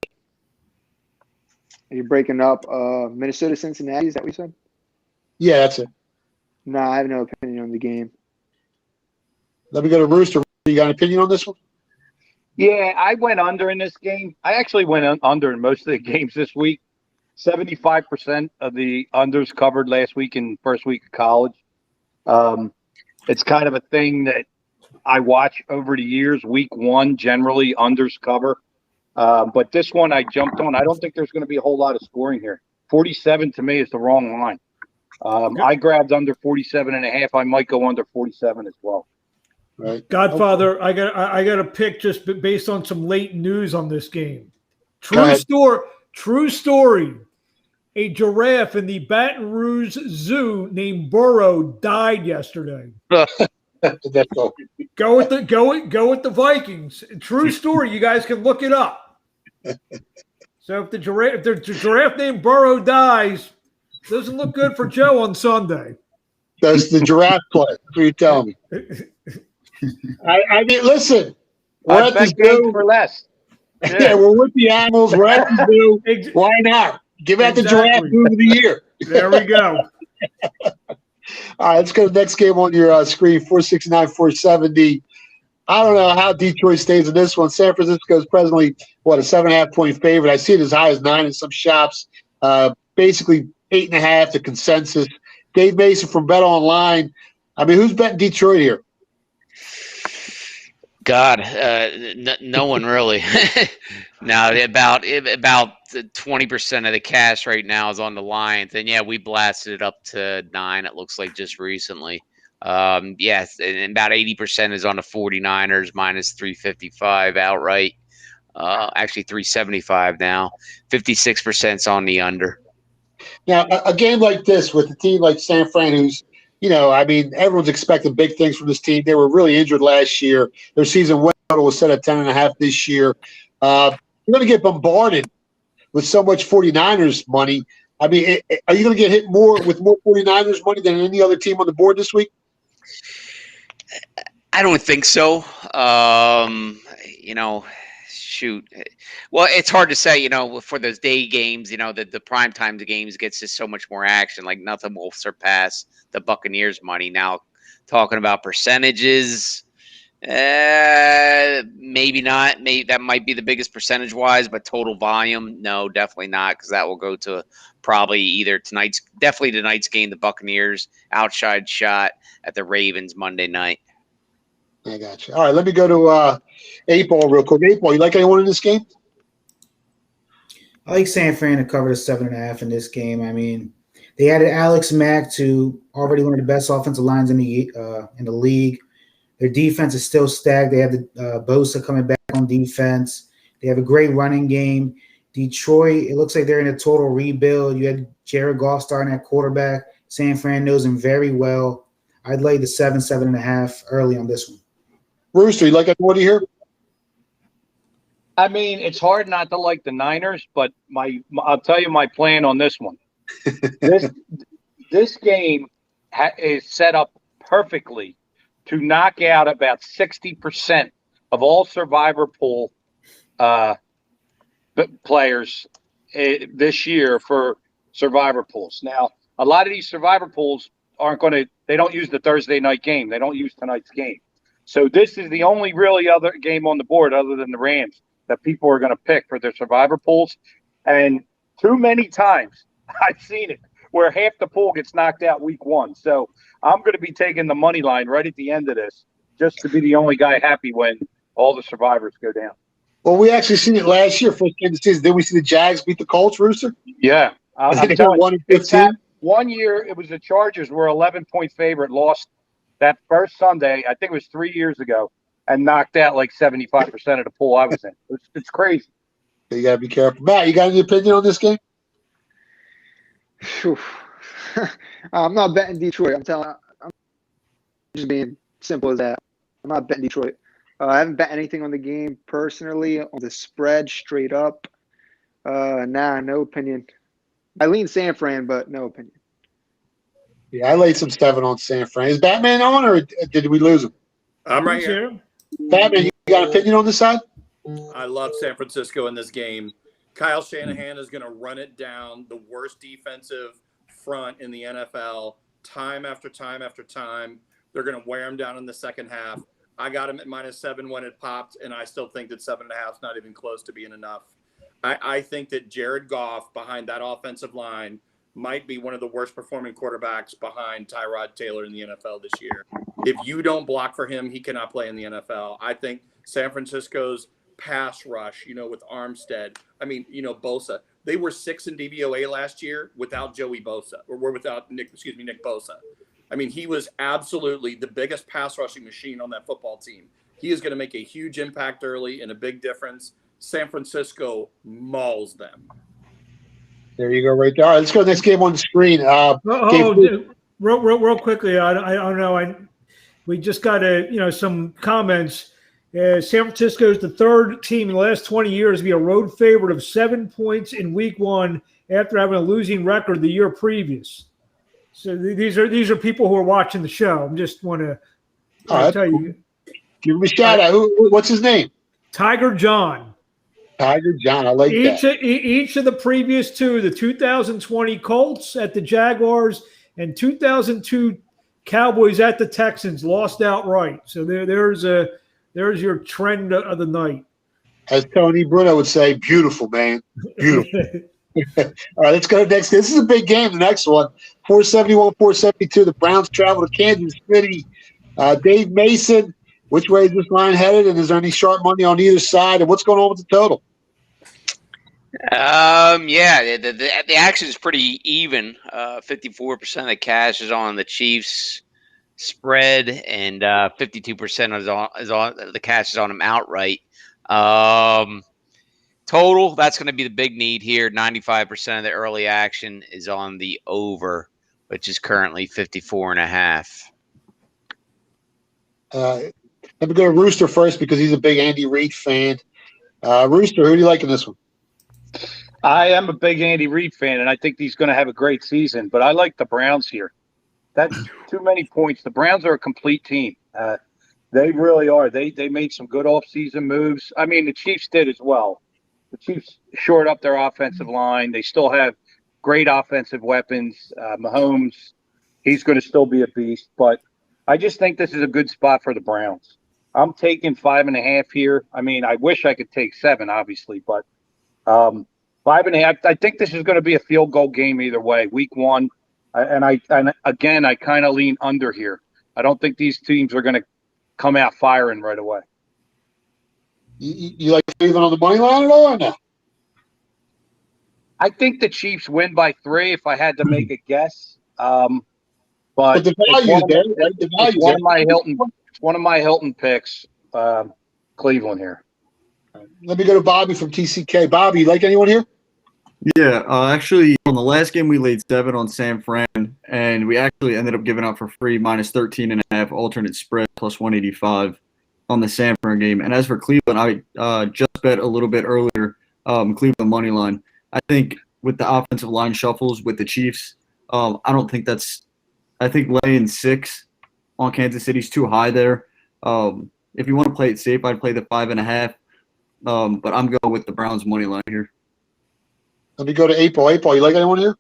Are you breaking up Minnesota, Cincinnati? Is that what you said? Yeah, that's it. No, I have no opinion on the game. Let me go to Rooster. You got an opinion on this one? Yeah, I went under in this game. I actually went under in most of the games this week. 75% of the unders covered last week in first week of college. It's kind of a thing that I watch over the years. Week 1, generally unders cover. But this one I jumped on. I don't think there's going to be a whole lot of scoring here. 47 to me is the wrong line. I grabbed under 47.5. I might go under 47 as well. Right. Godfather, I got a pick just based on some late news on this game. Go True story. A giraffe in the Baton Rouge Zoo named Burrow died yesterday. That's all. Go with the Vikings. True story. You guys can look it up. So if the giraffe named Burrow dies, doesn't look good for Joe on Sunday. Does the giraffe play? That's what you're telling me. I mean, listen. We're at the zoo for less. Yeah, we're with the animals. We're at the zoo. Why not? Give out the giraffe move of the year. There we go. All right, let's go to the next game on your screen, 469, 470. I don't know how Detroit stays in this one. San Francisco is presently, a 7.5-point favorite. I see it as high as 9 in some shops. Basically 8.5, the consensus. Dave Mason from Bet Online. I mean, who's betting Detroit here? God, no one really. Now about 20% of the cash right now is on the Lions, and yeah, we blasted it up to 9. It looks like just recently. Yes, and about 80% is on the 49ers minus 355 outright. Actually 375 now. 56% is on the under. Now, a game like this with a team like San Fran, who's I mean, everyone's expecting big things from this team. They were really injured last year. Their season win total was set at 10.5 this year. You're going to get bombarded with so much 49ers money. I mean, are you going to get hit more 49ers money than any other team on the board this week? I don't think so. shoot. Well, it's hard to say, for those day games, the prime time games gets just so much more action. Like nothing will surpass the Buccaneers money. Now, talking about percentages, maybe not. Maybe that might be the biggest percentage wise, but total volume, no, definitely not, because that will go to probably either definitely tonight's game, the Buccaneers outside shot at the Ravens Monday night. I got you. All right, let me go to 8-Ball real quick. 8-Ball, you like anyone in this game? I like San Fran to cover the 7.5 in this game. I mean, they added Alex Mack to already one of the best offensive lines in the league. Their defense is still stacked. They have the Bosa coming back on defense. They have a great running game. Detroit, it looks like they're in a total rebuild. You had Jared Goff starting at quarterback. San Fran knows him very well. I'd lay the 7.5 early on this one. Rooster, you like what do you hear? I mean, it's hard not to like the Niners, but I'll tell you my plan on this one. This game is set up perfectly to knock out about 60% of all survivor pool players this year for survivor pools. Now, a lot of these survivor pools they don't use the Thursday night game. They don't use tonight's game. So this is the only really other game on the board other than the Rams that people are going to pick for their survivor pools. And too many times I've seen it where half the pool gets knocked out week one. So I'm going to be taking the money line right at the end of this just to be the only guy happy when all the survivors go down. Well, we actually seen it last year, first game of the season. Did we see the Jags beat the Colts, Rooster? Yeah. I think they won 15. One year, it was the Chargers were 11-point favorite, lost that first Sunday, I think it was 3 years ago, and knocked out like 75% of the pool I was in. It's crazy. You got to be careful. Matt, you got any opinion on this game? I'm not betting Detroit. I'm just being simple as that. I'm not betting Detroit. I haven't bet anything on the game personally, on the spread straight up. No opinion. I lean San Fran, but no opinion. Yeah, I laid some 7 on San Fran. Is Batman on, or did we lose him? I'm right here. Batman, you got an opinion on this side? I love San Francisco in this game. Kyle Shanahan is going to run it down, the worst defensive front in the NFL, time after time after time. They're going to wear him down in the second half. I got him at -7 when it popped, and I still think that 7.5 is not even close to being enough. I think that Jared Goff behind that offensive line might be one of the worst performing quarterbacks behind Tyrod Taylor in the NFL this year. If you don't block for him, he cannot play in the NFL. I think San Francisco's pass rush, with Armstead, Bosa, they were 6 in DVOA last year without Joey Bosa, or without Nick Bosa. I mean, he was absolutely the biggest pass rushing machine on that football team. He is going to make a huge impact early and a big difference. San Francisco mauls them. There you go, right there. All right, let's go to the next game on the screen. Real quickly, I don't know. We just got some comments. San Francisco is the third team in the last 20 years to be a road favorite of 7 points in Week 1 after having a losing record the year previous. So these are people who are watching the show. I just want to tell you. Give him a shout out. What's his name? Tiger John. Tiger John. I like that. Each of the previous two, the 2020 Colts at the Jaguars and 2002 Cowboys at the Texans, lost outright. So there's your trend of the night. As Tony Bruno would say, beautiful, man. Beautiful. All right, let's go to the next. This is a big game, the next one. 471-472. The Browns travel to Kansas City. Dave Mason, which way is this line headed, and is there any sharp money on either side, and what's going on with the total? The action is pretty even. 54% of the cash is on the Chiefs spread, and 52% is on the cash is on them outright. Total, that's going to be the big need here. 95% of the early action is on the over, which is currently 54.5. Let me go to Rooster first because he's a big Andy Reid fan. Rooster, who do you like in this one? I am a big Andy Reid fan, and I think he's going to have a great season. But I like the Browns here. That's too many points. The Browns are a complete team. They really are. They made some good offseason moves. I mean, the Chiefs did as well. The Chiefs shored up their offensive line. They still have great offensive weapons. Mahomes, he's going to still be a beast. But I just think this is a good spot for the Browns. I'm taking 5.5 here. I mean, I wish I could take 7, obviously, but 5.5. I think this is going to be a field goal game either way. Week 1, and again, I kind of lean under here. I don't think these teams are going to come out firing right away. You like Cleveland on the money line at all or no? I think the Chiefs win by 3 if I had to make a guess. But the value there, right? The value one of my Hilton picks, Cleveland here. Let me go to Bobby from TCK. Bobby, you like anyone here? Yeah, actually, on the last game we laid 7 on San Fran, and we actually ended up giving out for free -13.5 alternate spread plus 185 on the San Fran game. And as for Cleveland, I just bet a little bit earlier Cleveland money line. I think with the offensive line shuffles with the Chiefs, I don't think that's. I think laying 6 on Kansas City's too high there. If you want to play it safe, I'd play the 5.5. But I'm going with the Browns money line here. Let me go to April. April, you like anyone here?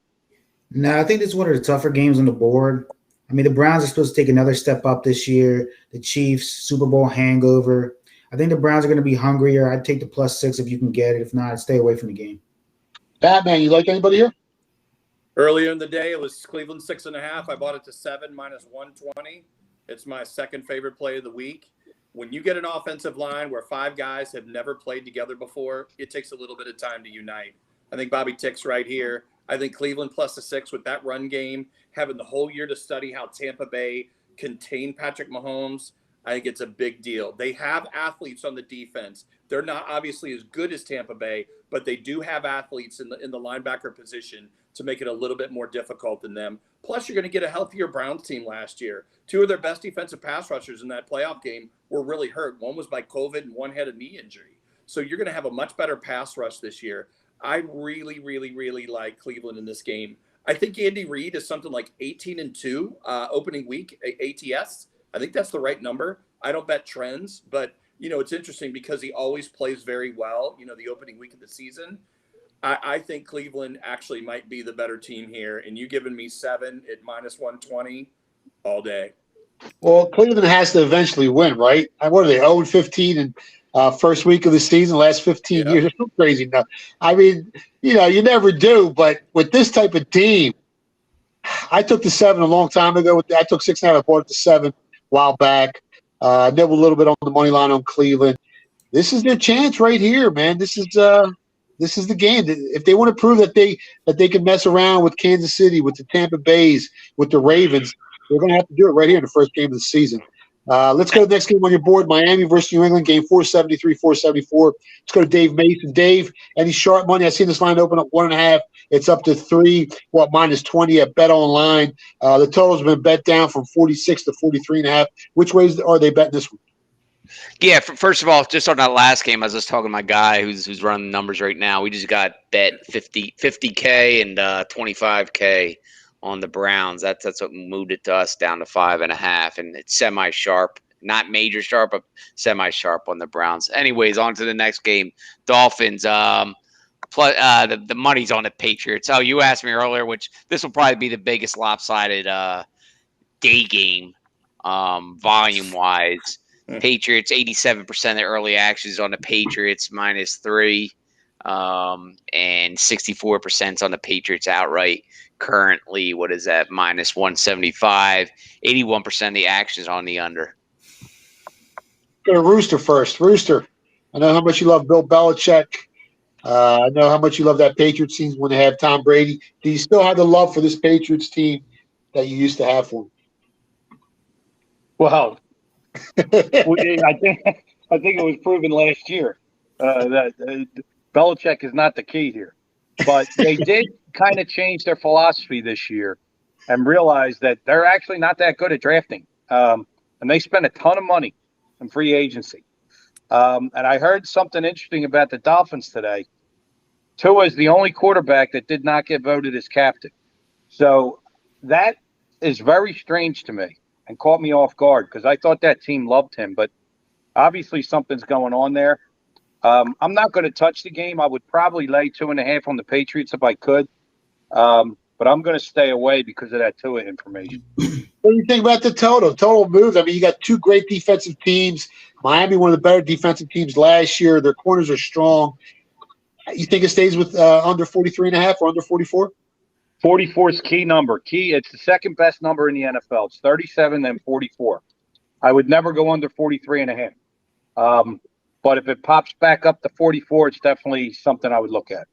No, I think this is one of the tougher games on the board. I mean, the Browns are supposed to take another step up this year. The Chiefs, Super Bowl hangover. I think the Browns are going to be hungrier. I'd take the +6 if you can get it. If not, I'd stay away from the game. Batman, you like anybody here? Earlier in the day, it was Cleveland 6.5. I bought it to 7 -120. It's my second favorite play of the week. When you get an offensive line where 5 guys have never played together before, it takes a little bit of time to unite. I think Bobby Tick's right here. I think Cleveland +6 with that run game, having the whole year to study how Tampa Bay contained Patrick Mahomes, I think it's a big deal. They have athletes on the defense. They're not obviously as good as Tampa Bay, but they do have athletes in the linebacker position to make it a little bit more difficult than them. Plus, you're going to get a healthier Browns team last year. 2 of their best defensive pass rushers in that playoff game were really hurt. One was by COVID and one had a knee injury. So you're going to have a much better pass rush this year. I really, really, really like Cleveland in this game. I think Andy Reid is something like 18-2 opening week ATS. I think that's the right number. I don't bet trends, but it's interesting because he always plays very well. The opening week of the season. I think Cleveland actually might be the better team here, and you giving me 7 at -120 all day. Well, Cleveland has to eventually win, right? What are they, 0-15 in first week of the season, last 15 years? It's so crazy now. I mean, you never do, but with this type of team, I took the 7 a long time ago. I took 6.5. I bought it to 7 a while back. Nibbled a little bit on the money line on Cleveland. This is their chance right here, man. This is the game. If they want to prove that they can mess around with Kansas City, with the Tampa Bays, with the Ravens, they're going to have to do it right here in the first game of the season. Let's go to the next game on your board, Miami versus New England, game 473, 474. Let's go to Dave Mason. Dave, any sharp money? I've seen this line open up 1.5. It's up to 3, -20 at Bet Online. The total's been bet down from 46 to 43.5. Which ways are they betting this one? Yeah, first of all, just on that last game, I was just talking to my guy who's running the numbers right now. We just got bet 50K and 25K on the Browns. That's what moved it to us down to 5.5, and it's semi-sharp, not major sharp, but semi-sharp on the Browns. Anyways, on to the next game, Dolphins. The money's on the Patriots. Oh, you asked me earlier, which this will probably be the biggest lopsided day game, volume-wise. Patriots, 87% of the early actions on the Patriots, -3, and 64% on the Patriots outright. Currently, what is that? -175. 81% of the actions on the under. Go to Rooster first. Rooster, I know how much you love Bill Belichick. I know how much you love that Patriots team when they have Tom Brady. Do you still have the love for this Patriots team that you used to have for them? Well, I think it was proven last year that Belichick is not the key here. But they did kind of change their philosophy this year and realize that they're actually not that good at drafting. And they spent a ton of money in free agency. And I heard something interesting about the Dolphins today. Tua is the only quarterback that did not get voted as captain. So that is very strange to me. and caught me off guard because I thought that team loved him. But obviously something's going on there. I'm not going to touch the game. I would probably lay 2.5 on the Patriots if I could. But I'm going to stay away because of that Tua information. What do you think about the total? Total moves. I mean, you got two great defensive teams. Miami, one of the better defensive teams last year. Their corners are strong. You think it stays with under 43.5 or under 44? 44 is key number. It's the second best number in the NFL. It's 37 and 44. I would never go under 43.5. But if it pops back up to 44, it's definitely something I would look at.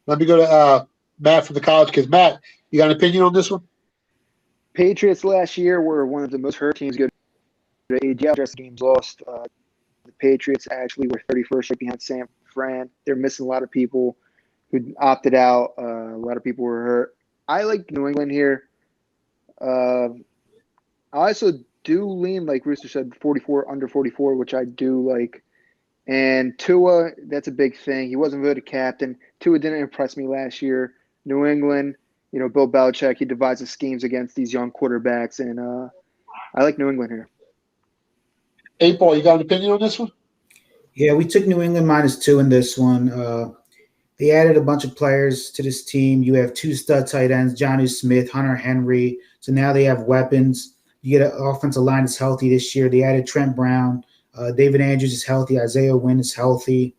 Let me go to Matt from the college kids. Matt, you got an opinion on this one? Patriots last year were one of the most hurt teams. Good AGL games lost. The Patriots actually were 31st right behind San Fran. They're missing a lot of people who opted out. A lot of people were hurt. I like New England here. I also do lean, like Rooster said, 44 under 44, which I do like. And Tua, that's a big thing. He wasn't voted captain. Tua didn't impress me last year. New England, Bill Belichick, he devises schemes against these young quarterbacks, and I like New England here. 8-Ball, you got an opinion on this one? Yeah, we took New England -2 in this one. They added a bunch of players to this team. You have 2 stud tight ends, Jonnu Smith, Hunter Henry. So now they have weapons. You get an offensive line that's healthy this year. They added Trent Brown. David Andrews is healthy. Isaiah Wynn is healthy.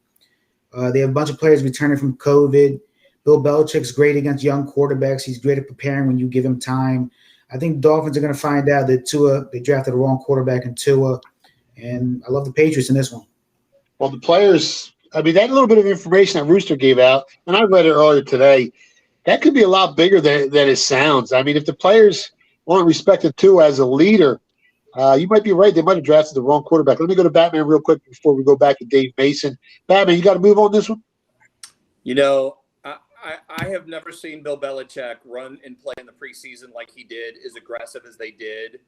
They have a bunch of players returning from COVID. Bill Belichick's great against young quarterbacks. He's great at preparing when you give him time. I think Dolphins are going to find out that they drafted the wrong quarterback in Tua. And I love the Patriots in this one. Well, the players, I mean, that little bit of information that Rooster gave out, and I read it earlier today, that could be a lot bigger than it sounds. I mean, if the players weren't respected Tua as a leader, you might be right. They might have drafted the wrong quarterback. Let me go to Batman real quick before we go back to Dave Mason. Batman, you got to move on this one? I have never seen Bill Belichick run and play in the preseason like he did, as aggressive as they did.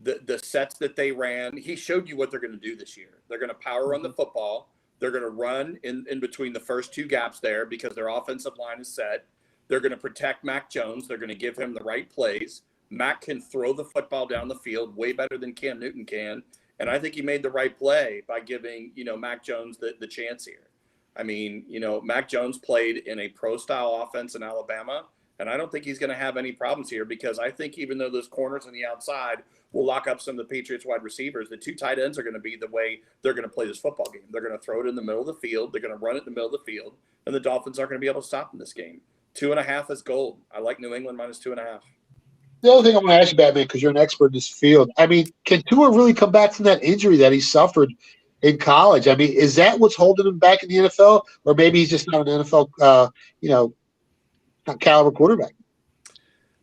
The sets that they ran, he showed you what they're going to do this year. They're going to power run the football. They're going to run in between the first 2 gaps there because their offensive line is set. They're going to protect Mac Jones. They're going to give him the right plays. Mac can throw the football down the field way better than Cam Newton can. And I think he made the right play by giving, Mac Jones the chance here. I mean, Mac Jones played in a pro-style offense in Alabama, and I don't think he's going to have any problems here because I think even though those corners on the outside will lock up some of the Patriots wide receivers, the 2 tight ends are going to be the way they're going to play this football game. They're going to throw it in the middle of the field. They're going to run it in the middle of the field, and the Dolphins aren't going to be able to stop in this game. 2.5 is gold. I like New England -2.5. The other thing I want to ask you, Batman, because you're an expert in this field, I mean, can Tua really come back from that injury that he suffered in college? I mean, is that what's holding him back in the NFL, or maybe he's just not an NFL, caliber quarterback?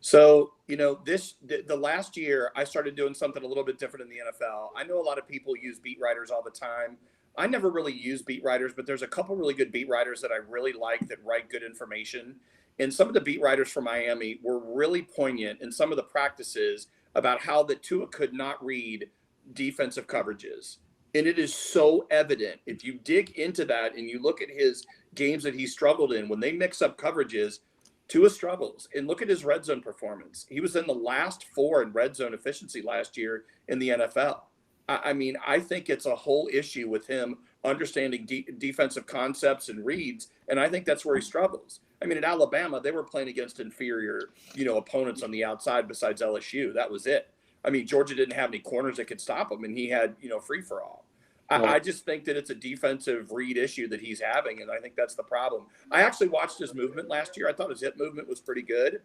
So, the last year I started doing something a little bit different in the NFL. I know a lot of people use beat writers all the time. I never really use beat writers, but there's a couple really good beat writers that I really like that write good information. And some of the beat writers from Miami were really poignant in some of the practices about how the Tua could not read defensive coverages. And it is so evident if you dig into that and you look at his games that he struggled in, when they mix up coverages, Tua struggles. And look at his red zone performance. He was in the last 4 in red zone efficiency last year in the NFL. I mean, I think it's a whole issue with him understanding defensive concepts and reads, and I think that's where he struggles. I mean, at Alabama, they were playing against inferior, opponents on the outside besides LSU. That was it. I mean, Georgia didn't have any corners that could stop him, and he had, free-for-all. I just think that it's a defensive read issue that he's having, and I think that's the problem. I actually watched his movement last year. I thought his hip movement was pretty good.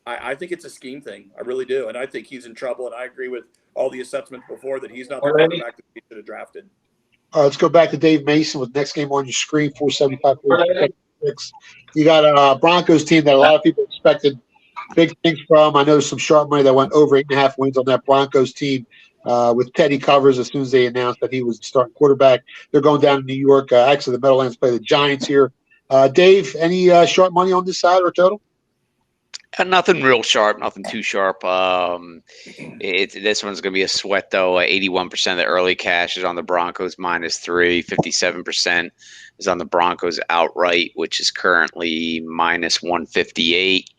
I think it's a scheme thing. I really do, and I think he's in trouble, and I agree with all the assessments before that he's not the quarterback that he should have drafted. All right, let's go back to Dave Mason with next game on your screen, 475, 476. You got a Broncos team that a lot of people expected big things from. I know there's some sharp money that went over 8.5 wins on that Broncos team with Teddy Covers as soon as they announced that he was the starting quarterback. They're going down to New York. Actually, the Meadowlands play the Giants here. Dave, any sharp money on this side or total? Nothing real sharp, nothing too sharp. This one's going to be a sweat, though. 81% of the early cash is on the Broncos -3. 57% is on the Broncos outright, which is currently -158.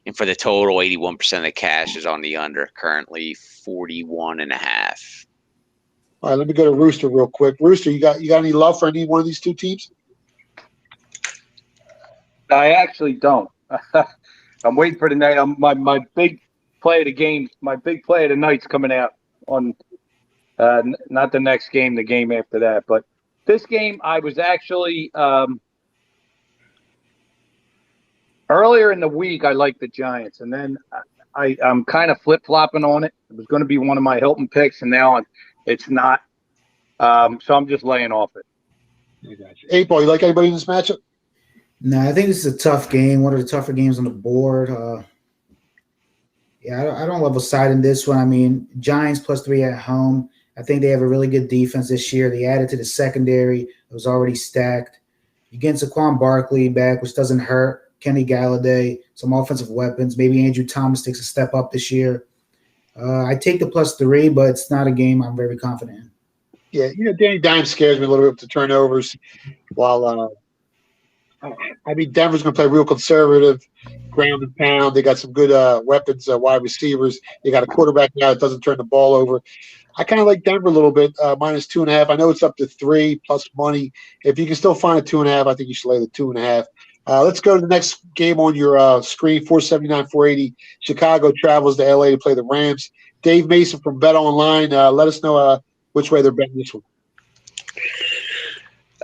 And for the total, 81% of the cash is on the under, currently 41.5. All right, let me go to Rooster real quick. Rooster, you got any love for any one of these two teams? I actually don't. I'm waiting for the night. My big play of the game, my big play of the night's coming out on not the next game, the game after that. But this game, I was actually earlier in the week, I liked the Giants, and then I'm kind of flip-flopping on it. It was going to be one of my Hilton picks, and now it's not. So I'm just laying off it. I got you. 8 Ball, you like anybody in this matchup? No, I think this is a tough game. One of the tougher games on the board. I don't love a side in this one. I mean, Giants +3 at home. I think they have a really good defense this year. They added to the secondary. It was already stacked. You get Saquon Barkley back, which doesn't hurt. Kenny Galladay, some offensive weapons. Maybe Andrew Thomas takes a step up this year. I take the +3, but it's not a game I'm very confident in. Yeah, Danny Dimes scares me a little bit with the turnovers. While Denver's going to play real conservative, ground and pound. They got some good weapons, wide receivers. They got a quarterback now that doesn't turn the ball over. I kind of like Denver a little bit, -2.5. I know it's up to 3 plus money. If you can still find a 2.5, I think you should lay the 2.5. Let's go to the next game on your screen. 479-480. Chicago travels to LA to play the Rams. Dave Mason from Bet Online. Let us know which way they're betting this one.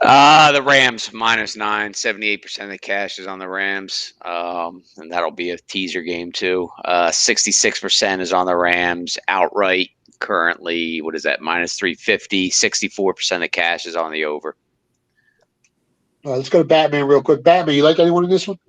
The Rams -9. 78% of the cash is on the Rams, and that'll be a teaser game too. 66% is on the Rams outright. Currently, what is that? -350. 64% of the cash is on the over. Let's go to Batman real quick. Batman, you like anyone in this one?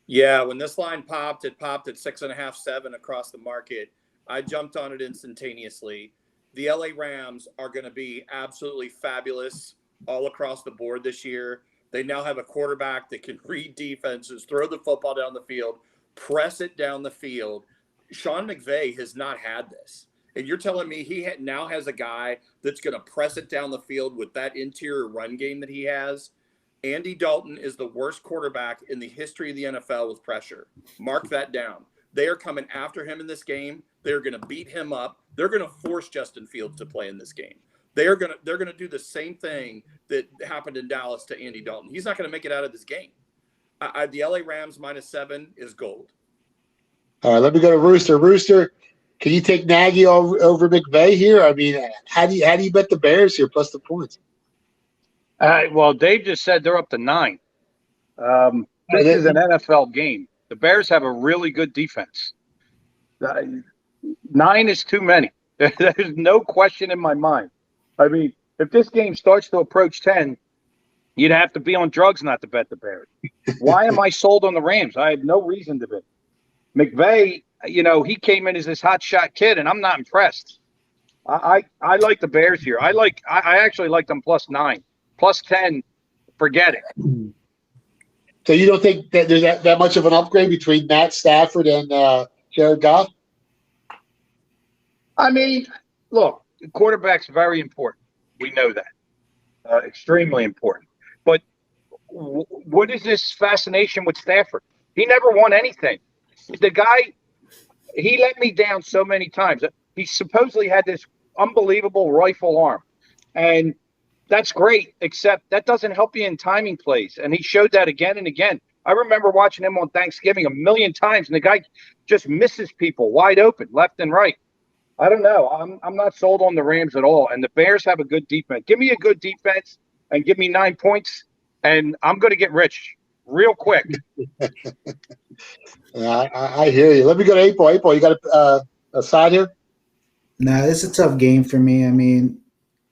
Yeah, when this line popped, it popped at 6.5, 7 across the market. I jumped on it instantaneously. The LA Rams are going to be absolutely fabulous all across the board this year. They now have a quarterback that can read defenses, throw the football down the field, press it down the field. Sean McVay has not had this. And you're telling me he now has a guy that's going to press it down the field with that interior run game that he has? Andy Dalton is the worst quarterback in the history of the NFL with pressure. Mark that down. They are coming after him in this game. They're going to beat him up. They're going to force Justin Fields to play in this game. They're going to do the same thing that happened in Dallas to Andy Dalton. He's not going to make it out of this game. The LA Rams -7 is gold. All right, let me go to Rooster. Rooster, can you take Nagy over McVay here? I mean, how do you bet the Bears here plus the points? Well, Dave just said they're up to 9. This is an NFL game. The Bears have a really good defense. 9 is too many. There's no question in my mind. I mean, if this game starts to approach 10, you'd have to be on drugs not to bet the Bears. Why am I sold on the Rams? I have no reason to bet. McVay, he came in as this hotshot kid, and I'm not impressed. I like the Bears here. I actually like them +9. +10, forget it. So you don't think that there's that much of an upgrade between Matt Stafford and Jared Goff? I mean, look, quarterback's very important. We know that. Extremely important. But what is this fascination with Stafford? He never won anything. The guy, he let me down so many times. He supposedly had this unbelievable rifle arm. And that's great, except that doesn't help you in timing plays. And he showed that again and again. I remember watching him on Thanksgiving a million times, and the guy just misses people wide open, left and right. I don't know. I'm not sold on the Rams at all. And the Bears have a good defense. Give me a good defense and give me 9 points, and I'm going to get rich real quick. I hear you. Let me go to 8 Ball. 8 Ball, you got a side here? No, it's a tough game for me. I mean,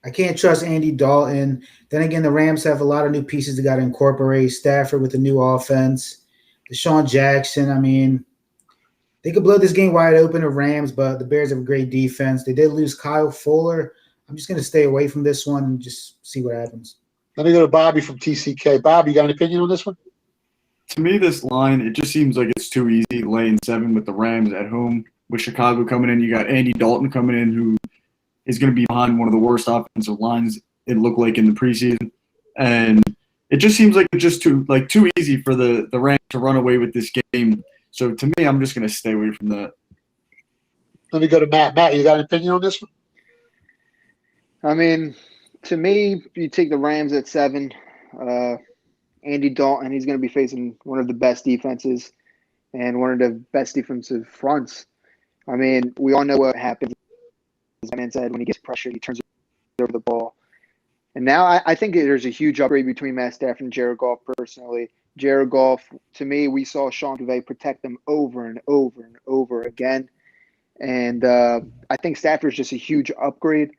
I can't trust Andy Dalton. Then again, the Rams have a lot of new pieces they got to incorporate. Stafford with the new offense. Deshaun Jackson, I mean, they could blow this game wide open to Rams, but the Bears have a great defense. They did lose Kyle Fuller. I'm just going to stay away from this one and just see what happens. Let me go to Bobby from TCK. Bobby, you got an opinion on this one? to me, this line, it just seems like it's too easy laying 7 with the Rams at home. With Chicago coming in, you got Andy Dalton coming in, who is going to be behind one of the worst offensive lines it looked like in the preseason. And it just seems like it's just too easy for the Rams to run away with this game. So to me, I'm just going to stay away from that. Let me go to Matt. Matt, you got an opinion on this one? I mean, to me, you take the Rams at 7. Andy Dalton, he's going to be facing one of the best defenses and one of the best defensive fronts. I mean, we all know what happens, as the man said, when he gets pressured, he turns over the ball. And now I think there's a huge upgrade between Matt Stafford and Jared Goff personally. Jared Goff, to me, we saw Sean McVay protect them over and over and over again. And I think Stafford's just a huge upgrade.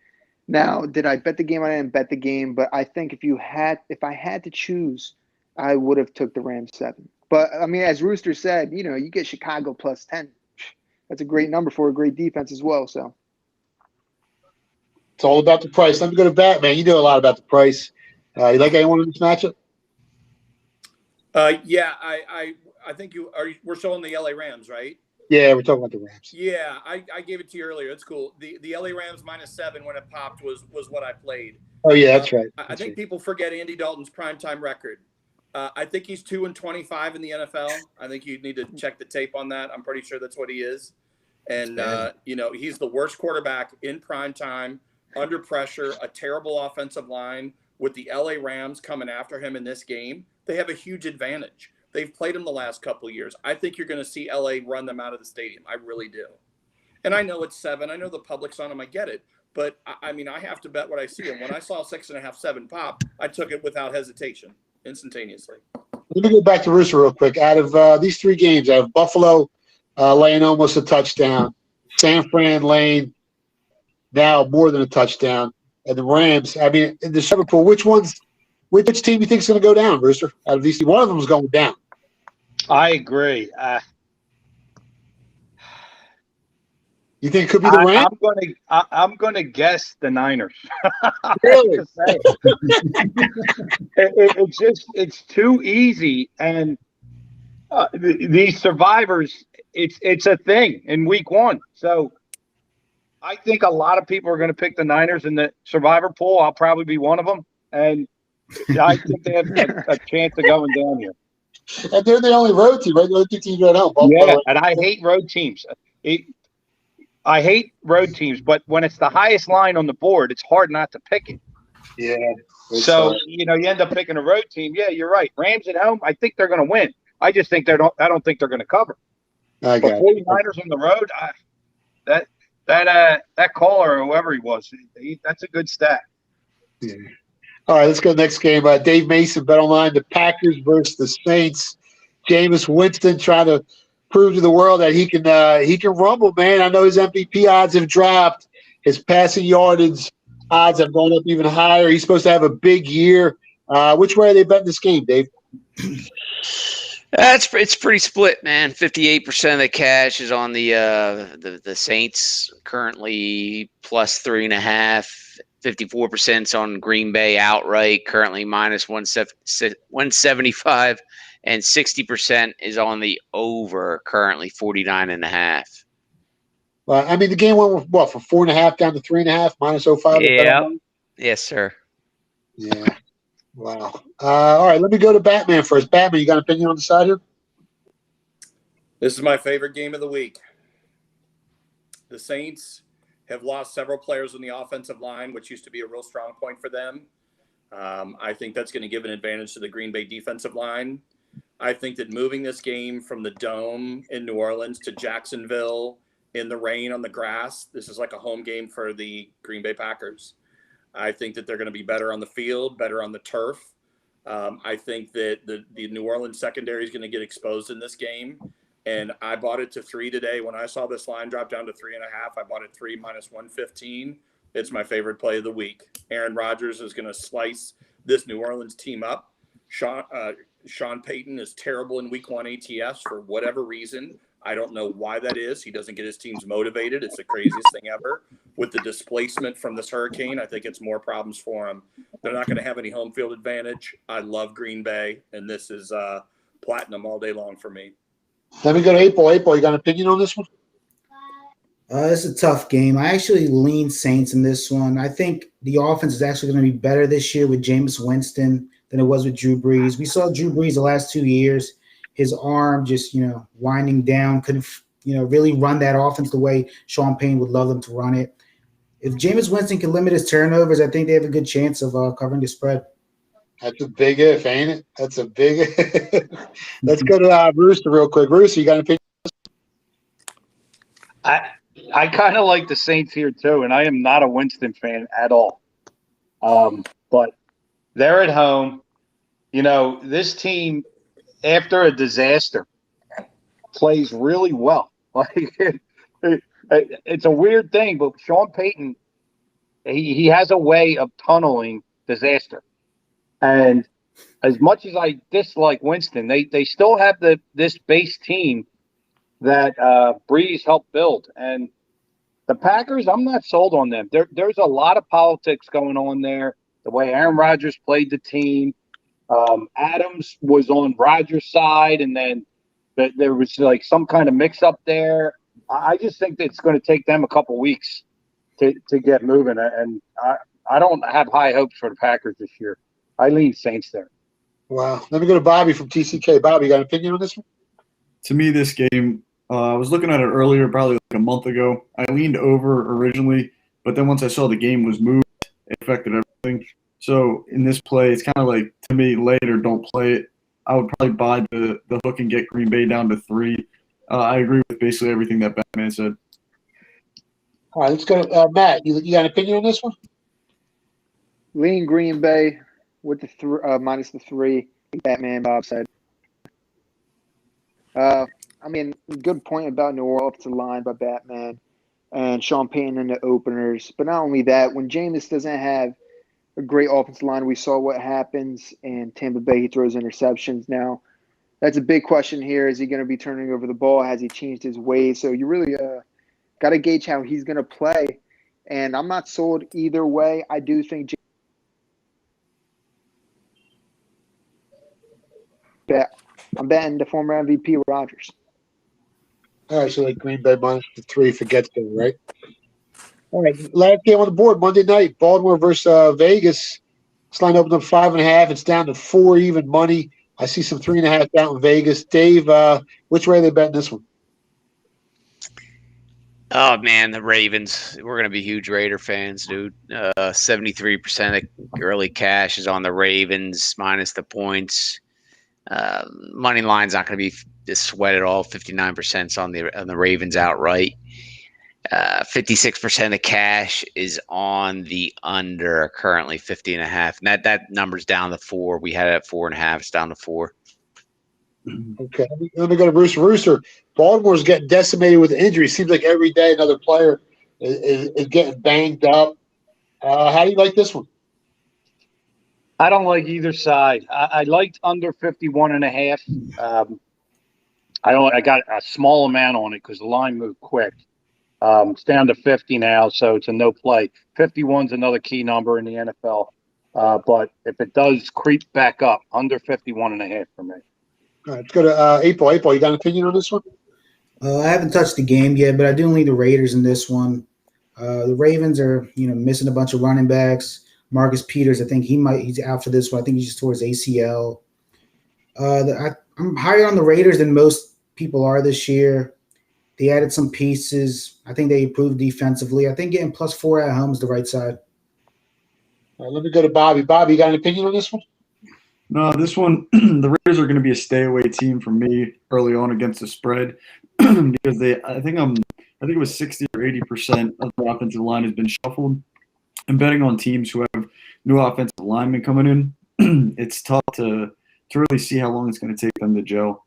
Now, did I bet the game? I didn't bet the game, but I think if I had to choose, I would have took the Rams 7. But, I mean, as Rooster said, you get Chicago plus 10. That's a great number for a great defense as well. So it's all about the price. Let me go to Batman. You know a lot about the price. You like anyone in this matchup? Yeah, I think we're showing the LA Rams, right? Yeah, we're talking about the Rams. Yeah, I gave it to you earlier. It's cool. The LA Rams -7 when it popped was what I played. Oh yeah, that's right. I think people forget Andy Dalton's primetime record. I think he's 2-25 in the NFL. I think you need to check the tape on that. I'm pretty sure that's what he is. And he's the worst quarterback in primetime, under pressure, a terrible offensive line. With the LA Rams coming after him in this game, they have a huge advantage. They've played him the last couple of years. I think you're going to see LA run them out of the stadium. I really do. And I know it's 7. I know the public's on them. I get it. But, I mean, I have to bet what I see. And when I saw 6.5, 7 pop, I took it without hesitation, instantaneously. Let me go back to Rooster real quick. Out of these 3 games, I have Buffalo laying almost a touchdown, San Fran laying now more than a touchdown, and the Rams. I mean, in the Super Bowl, which team do you think is going to go down, Rooster? Out of these, one of them is going down. I agree. You think it could be the Rams? I'm gonna guess the Niners. Really? It's too easy, and these survivors. It's a thing in week 1. So I think a lot of people are going to pick the Niners in the survivor pool. I'll probably be one of them, and I think they have a chance of going down here. And they're the only road team, right? The other 2 teams are at home. Yeah, and I hate road teams. I hate road teams, but when it's the highest line on the board, it's hard not to pick it. Yeah. So, you end up picking a road team. Yeah, you're right. Rams at home, I think they're going to win. I just think I don't think they're going to cover. I got but 49ers on the road, that caller or whoever he was, that's a good stat. Yeah. All right, let's go to the next game. Dave Mason, bet online, the Packers versus the Saints. Jameis Winston trying to prove to the world that he can rumble, man. I know his MVP odds have dropped. His passing yardage odds have gone up even higher. He's supposed to have a big year. Which way are they betting this game, Dave? It's pretty split, man. 58% of the cash is on the Saints, currently plus 3.5. 54% is on Green Bay outright, currently minus 175, and 60% is on the over, currently 49.5. I mean, the game went from 4.5 down to 3.5, minus 0.5. Yeah. Yes, sir. Yeah. Wow. All right, let me go to Batman first. Batman, you got an opinion on the side here? This is my favorite game of the week. The Saints have lost several players on the offensive line, which used to be a real strong point for them. I think that's going to give an advantage to the Green Bay defensive line. I think that moving this game from the Dome in New Orleans to Jacksonville in the rain on the grass, this is like a home game for the Green Bay Packers. I think that they're going to be better on the field, better on the turf. I think that the New Orleans secondary is going to get exposed in this game. And I bought it to 3 today. When I saw this line drop down to 3.5, I bought it 3 minus 115. It's my favorite play of the week. Aaron Rodgers is going to slice this New Orleans team up. Sean Payton is terrible in week 1 ATS for whatever reason. I don't know why that is. He doesn't get his teams motivated. It's the craziest thing ever. With the displacement from this hurricane, I think it's more problems for him. They're not going to have any home field advantage. I love Green Bay, and this is platinum all day long for me. Let me go to April. April, you got an opinion on this one? It's a tough game. I actually lean Saints in this one. I think the offense is actually going to be better this year with Jameis Winston than it was with Drew Brees. We saw Drew Brees the last 2 years. His arm just, winding down, couldn't, really run that offense the way Sean Payne would love them to run it. If Jameis Winston can limit his turnovers, I think they have a good chance of covering the spread. That's a big if, ain't it? That's a big if. Let's go to Rooster real quick. Rooster, you got an opinion? I kind of like the Saints here too, and I am not a Winston fan at all. But they're at home. This team, after a disaster, plays really well. Like it's a weird thing, but Sean Payton, he has a way of tunneling disaster. And as much as I dislike Winston, they still have this base team that Breeze helped build. And the Packers, I'm not sold on them. There's a lot of politics going on there. The way Aaron Rodgers played the team. Adams was on Rodgers' side, and then there was like some kind of mix-up there. I just think that it's going to take them a couple weeks to get moving. And I don't have high hopes for the Packers this year. I lean Saints there. Wow. Let me go to Bobby from TCK. Bobby, you got an opinion on this one? To me, this game, I was looking at it earlier, probably like a month ago. I leaned over originally, but then once I saw the game was moved, it affected everything. So in this play, it's kind of like, to me, later, don't play it. I would probably buy the hook and get Green Bay down to 3. I agree with basically everything that Batman said. All right, let's go to Matt. You got an opinion on this one? Lean Green Bay with the minus the 3. Batman Bob said. Good point about New Orleans offensive line by Batman and Sean Payton in the openers. But not only that, when Jameis doesn't have a great offensive line, we saw what happens in Tampa Bay. He throws interceptions. Now, that's a big question here. Is he going to be turning over the ball? Has he changed his ways? So you really got to gauge how he's going to play. And I'm not sold either way. I do think I'm betting the former MVP Rodgers. All right, so like Green Bay minus the 3 for Getstone, right? All right, last game on the board, Monday night, Baltimore versus Vegas. This line opened up 5.5. It's down to 4 even money. I see some 3.5 down in Vegas. Dave, which way are they betting this one? Oh, man, the Ravens. We're going to be huge Raider fans, dude. 73% of early cash is on the Ravens minus the points. Money line's not going to be just sweat at all. 59% is on the Ravens outright. 56% of cash is on the under, currently 50.5. And that number's down to 4. We had it at 4.5. It's down to 4. Okay, let me go to Rooster. Rooster, Baltimore's getting decimated with injuries. Seems like every day another player is getting banged up. How do you like this one? I don't like either side. I liked under 51.5. I got a small amount on it because the line moved quick. It's down to 50 now, so it's a no play. 51's another key number in the NFL. But if it does creep back up, under 51.5 for me. All right, let's go to April. April, you got an opinion on this one? I haven't touched the game yet, but I do lean the Raiders in this one. The Ravens are, missing a bunch of running backs. Marcus Peters, I think he's out for this one. I think he just tore his ACL. I'm higher on the Raiders than most people are this year. They added some pieces. I think they improved defensively. I think getting +4 at home is the right side. All right, let me go to Bobby. Bobby, you got an opinion on this one? No, this one, the Raiders are going to be a stay-away team for me early on against the spread because I think it was 60 or 80% of the offensive line has been shuffled. And betting on teams who have new offensive linemen coming in, it's tough to really see how long it's going to take them to gel.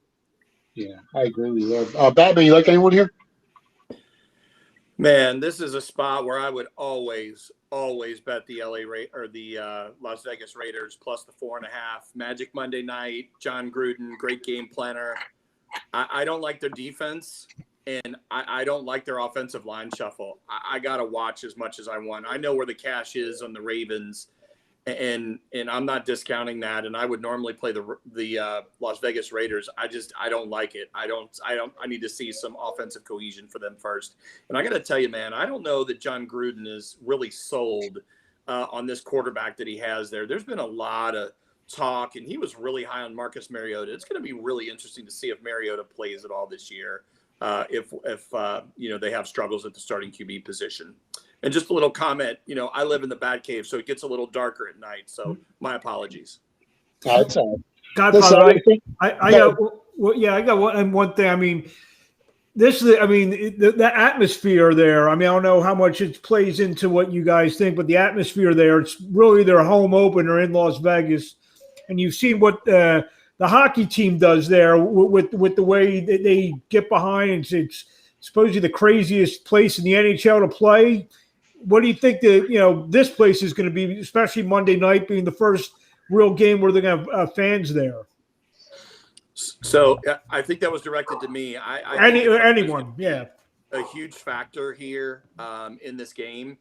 Yeah, I agree with you. Batman, you like anyone here? Man, this is a spot where I would always bet the Las Vegas Raiders plus the 4.5. Magic Monday night, John Gruden, great game planner. I don't like their defense, and I don't like their offensive line shuffle. I got to watch as much as I want. I know where the cash is on the Ravens, and I'm not discounting that. And I would normally play the Las Vegas Raiders. I don't like it. I need to see some offensive cohesion for them first. And I got to tell you, man, I don't know that John Gruden is really sold on this quarterback that he has there. There's been a lot of talk, and he was really high on Marcus Mariota. It's going to be really interesting to see if Mariota plays at all this year. If they have struggles at the starting QB position. And just a little comment, I live in the bat cave, so it gets a little darker at night. So my apologies. That's all right. Godfather, I got one thing. I mean, the atmosphere there. I mean, I don't know how much it plays into what you guys think, but the atmosphere there, it's really their home opener in Las Vegas. And you've seen what the hockey team does there with the way that they get behind. It's supposedly the craziest place in the NHL to play. What do you think this place is going to be, especially Monday night being the first real game where they're going to have fans there? So I think that was directed to me. Anyone, yeah. A huge factor here in this game.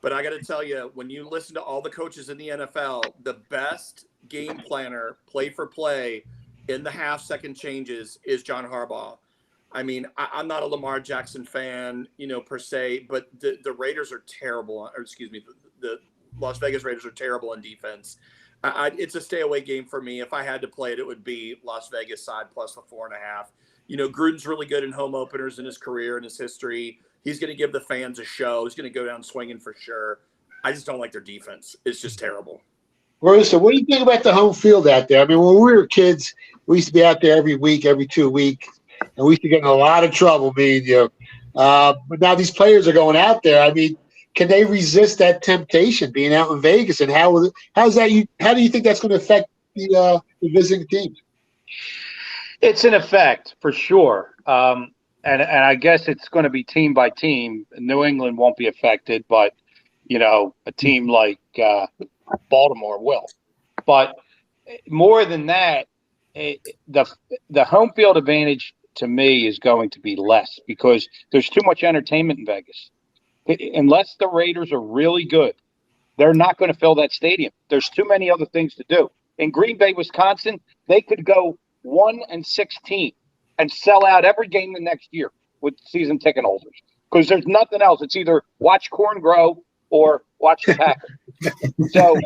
But I got to tell you, when you listen to all the coaches in the NFL, the best game planner, play for play, in the half-second changes is John Harbaugh. I mean, I'm not a Lamar Jackson fan, per se, but the Raiders are terrible. Or excuse me, the Las Vegas Raiders are terrible on defense. It's a stay-away game for me. If I had to play it, it would be Las Vegas side plus the 4.5. Gruden's really good in home openers in his career and his history. He's going to give the fans a show. He's going to go down swinging for sure. I just don't like their defense. It's just terrible. Rosa, what do you think about the home field out there? I mean, when we were kids, we used to be out there every week, every 2 weeks. And we used to get in a lot of trouble, me and you. But now these players are going out there. I mean, can they resist that temptation being out in Vegas? And how do you think that's going to affect the visiting teams? It's an effect for sure. And I guess it's going to be team by team. New England won't be affected, but, a team like Baltimore will. But more than that, the home field advantage to me is going to be less because there's too much entertainment in Vegas. Unless the Raiders are really good, they're not going to fill that stadium. There's too many other things to do. In Green Bay, Wisconsin, they could go 1-16 and sell out every game the next year with season ticket holders because there's nothing else. It's either watch corn grow or watch the Packers. So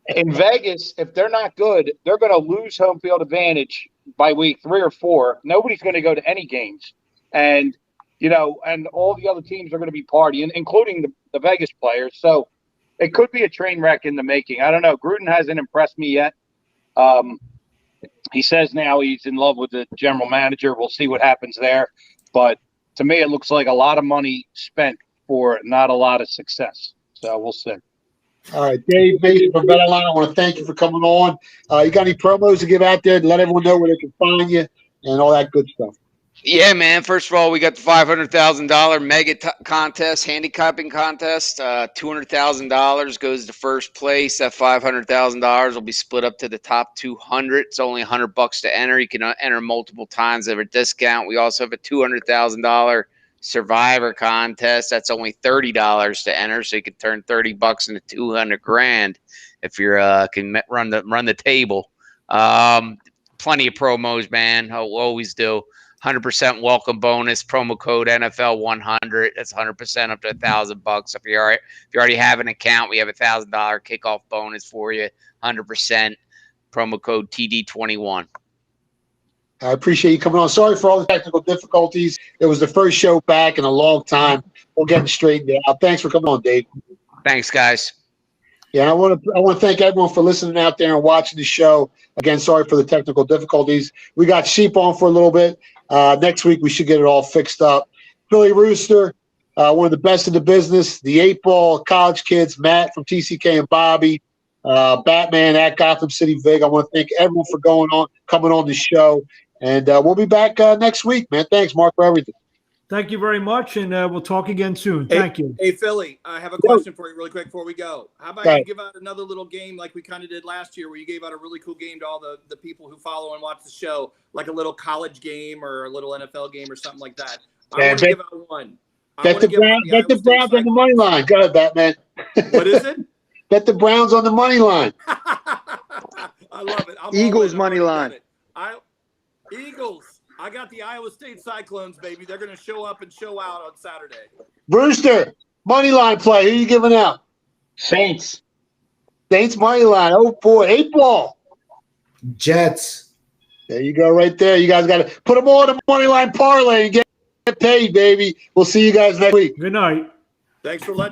in Vegas, if they're not good, they're going to lose home field advantage by week 3 or 4. Nobody's going to go to any games. And, and all the other teams are going to be partying, including the Vegas players. So it could be a train wreck in the making. I don't know. Gruden hasn't impressed me yet. He says now he's in love with the general manager. We'll see what happens there. But to me, it looks like a lot of money spent for not a lot of success. So we'll see. All right, Dave Mason from BetOnline, I want to thank you for coming on. You got any promos to give out there to let everyone know where they can find you and all that good stuff? Yeah, man. First of all, we got the $500,000 mega contest, handicapping contest. $200,000 goes to first place. That $500,000 will be split up to the top 200. It's only $100 to enter. You can enter multiple times at a discount. We also have a $200,000 survivor contest. That's only $30 to enter, so you can turn $30 into $200,000 if you're can run the table. Plenty of promos, man. I'll always do. 100% welcome bonus, promo code NFL100. That's 100% up to $1,000. If you already have an account, we have a $1,000 kickoff bonus for you. 100% promo code TD21. I appreciate you coming on. Sorry for all the technical difficulties. It was the first show back in a long time. We'll get it straightened out. Thanks for coming on, Dave. Thanks, guys. Yeah, I want to thank everyone for listening out there and watching the show. Again, sorry for the technical difficulties. We got Sheep on for a little bit. Next week we should get it all fixed up. Philly Rooster, one of the best in the business. The 8-Ball, College Kids, Matt from TCK and Bobby, Batman at Gotham City Vig. I want to thank everyone for coming on the show. And we'll be back next week, man. Thanks, Mark, for everything. Thank you very much, and we'll talk again soon. Thank you. Hey, Philly, I have a question for you really quick before we go. How about you give out another little game like we kind of did last year where you gave out a really cool game to all the people who follow and watch the show, like a little college game or a little NFL game or something like that? I want to give out one. Bet the Browns on the money line. Go ahead, Batman. What is it? Bet the Browns on the money line. I love it. Eagles money line. Eagles. I got the Iowa State Cyclones, baby. They're going to show up and show out on Saturday. Brewster, money line play. Who you giving out? Saints. Saints money line. Oh, boy. 8-ball. Jets. There you go right there. You guys got to put them all in the money line parlay and get paid, baby. We'll see you guys next week. Good night. Thanks for letting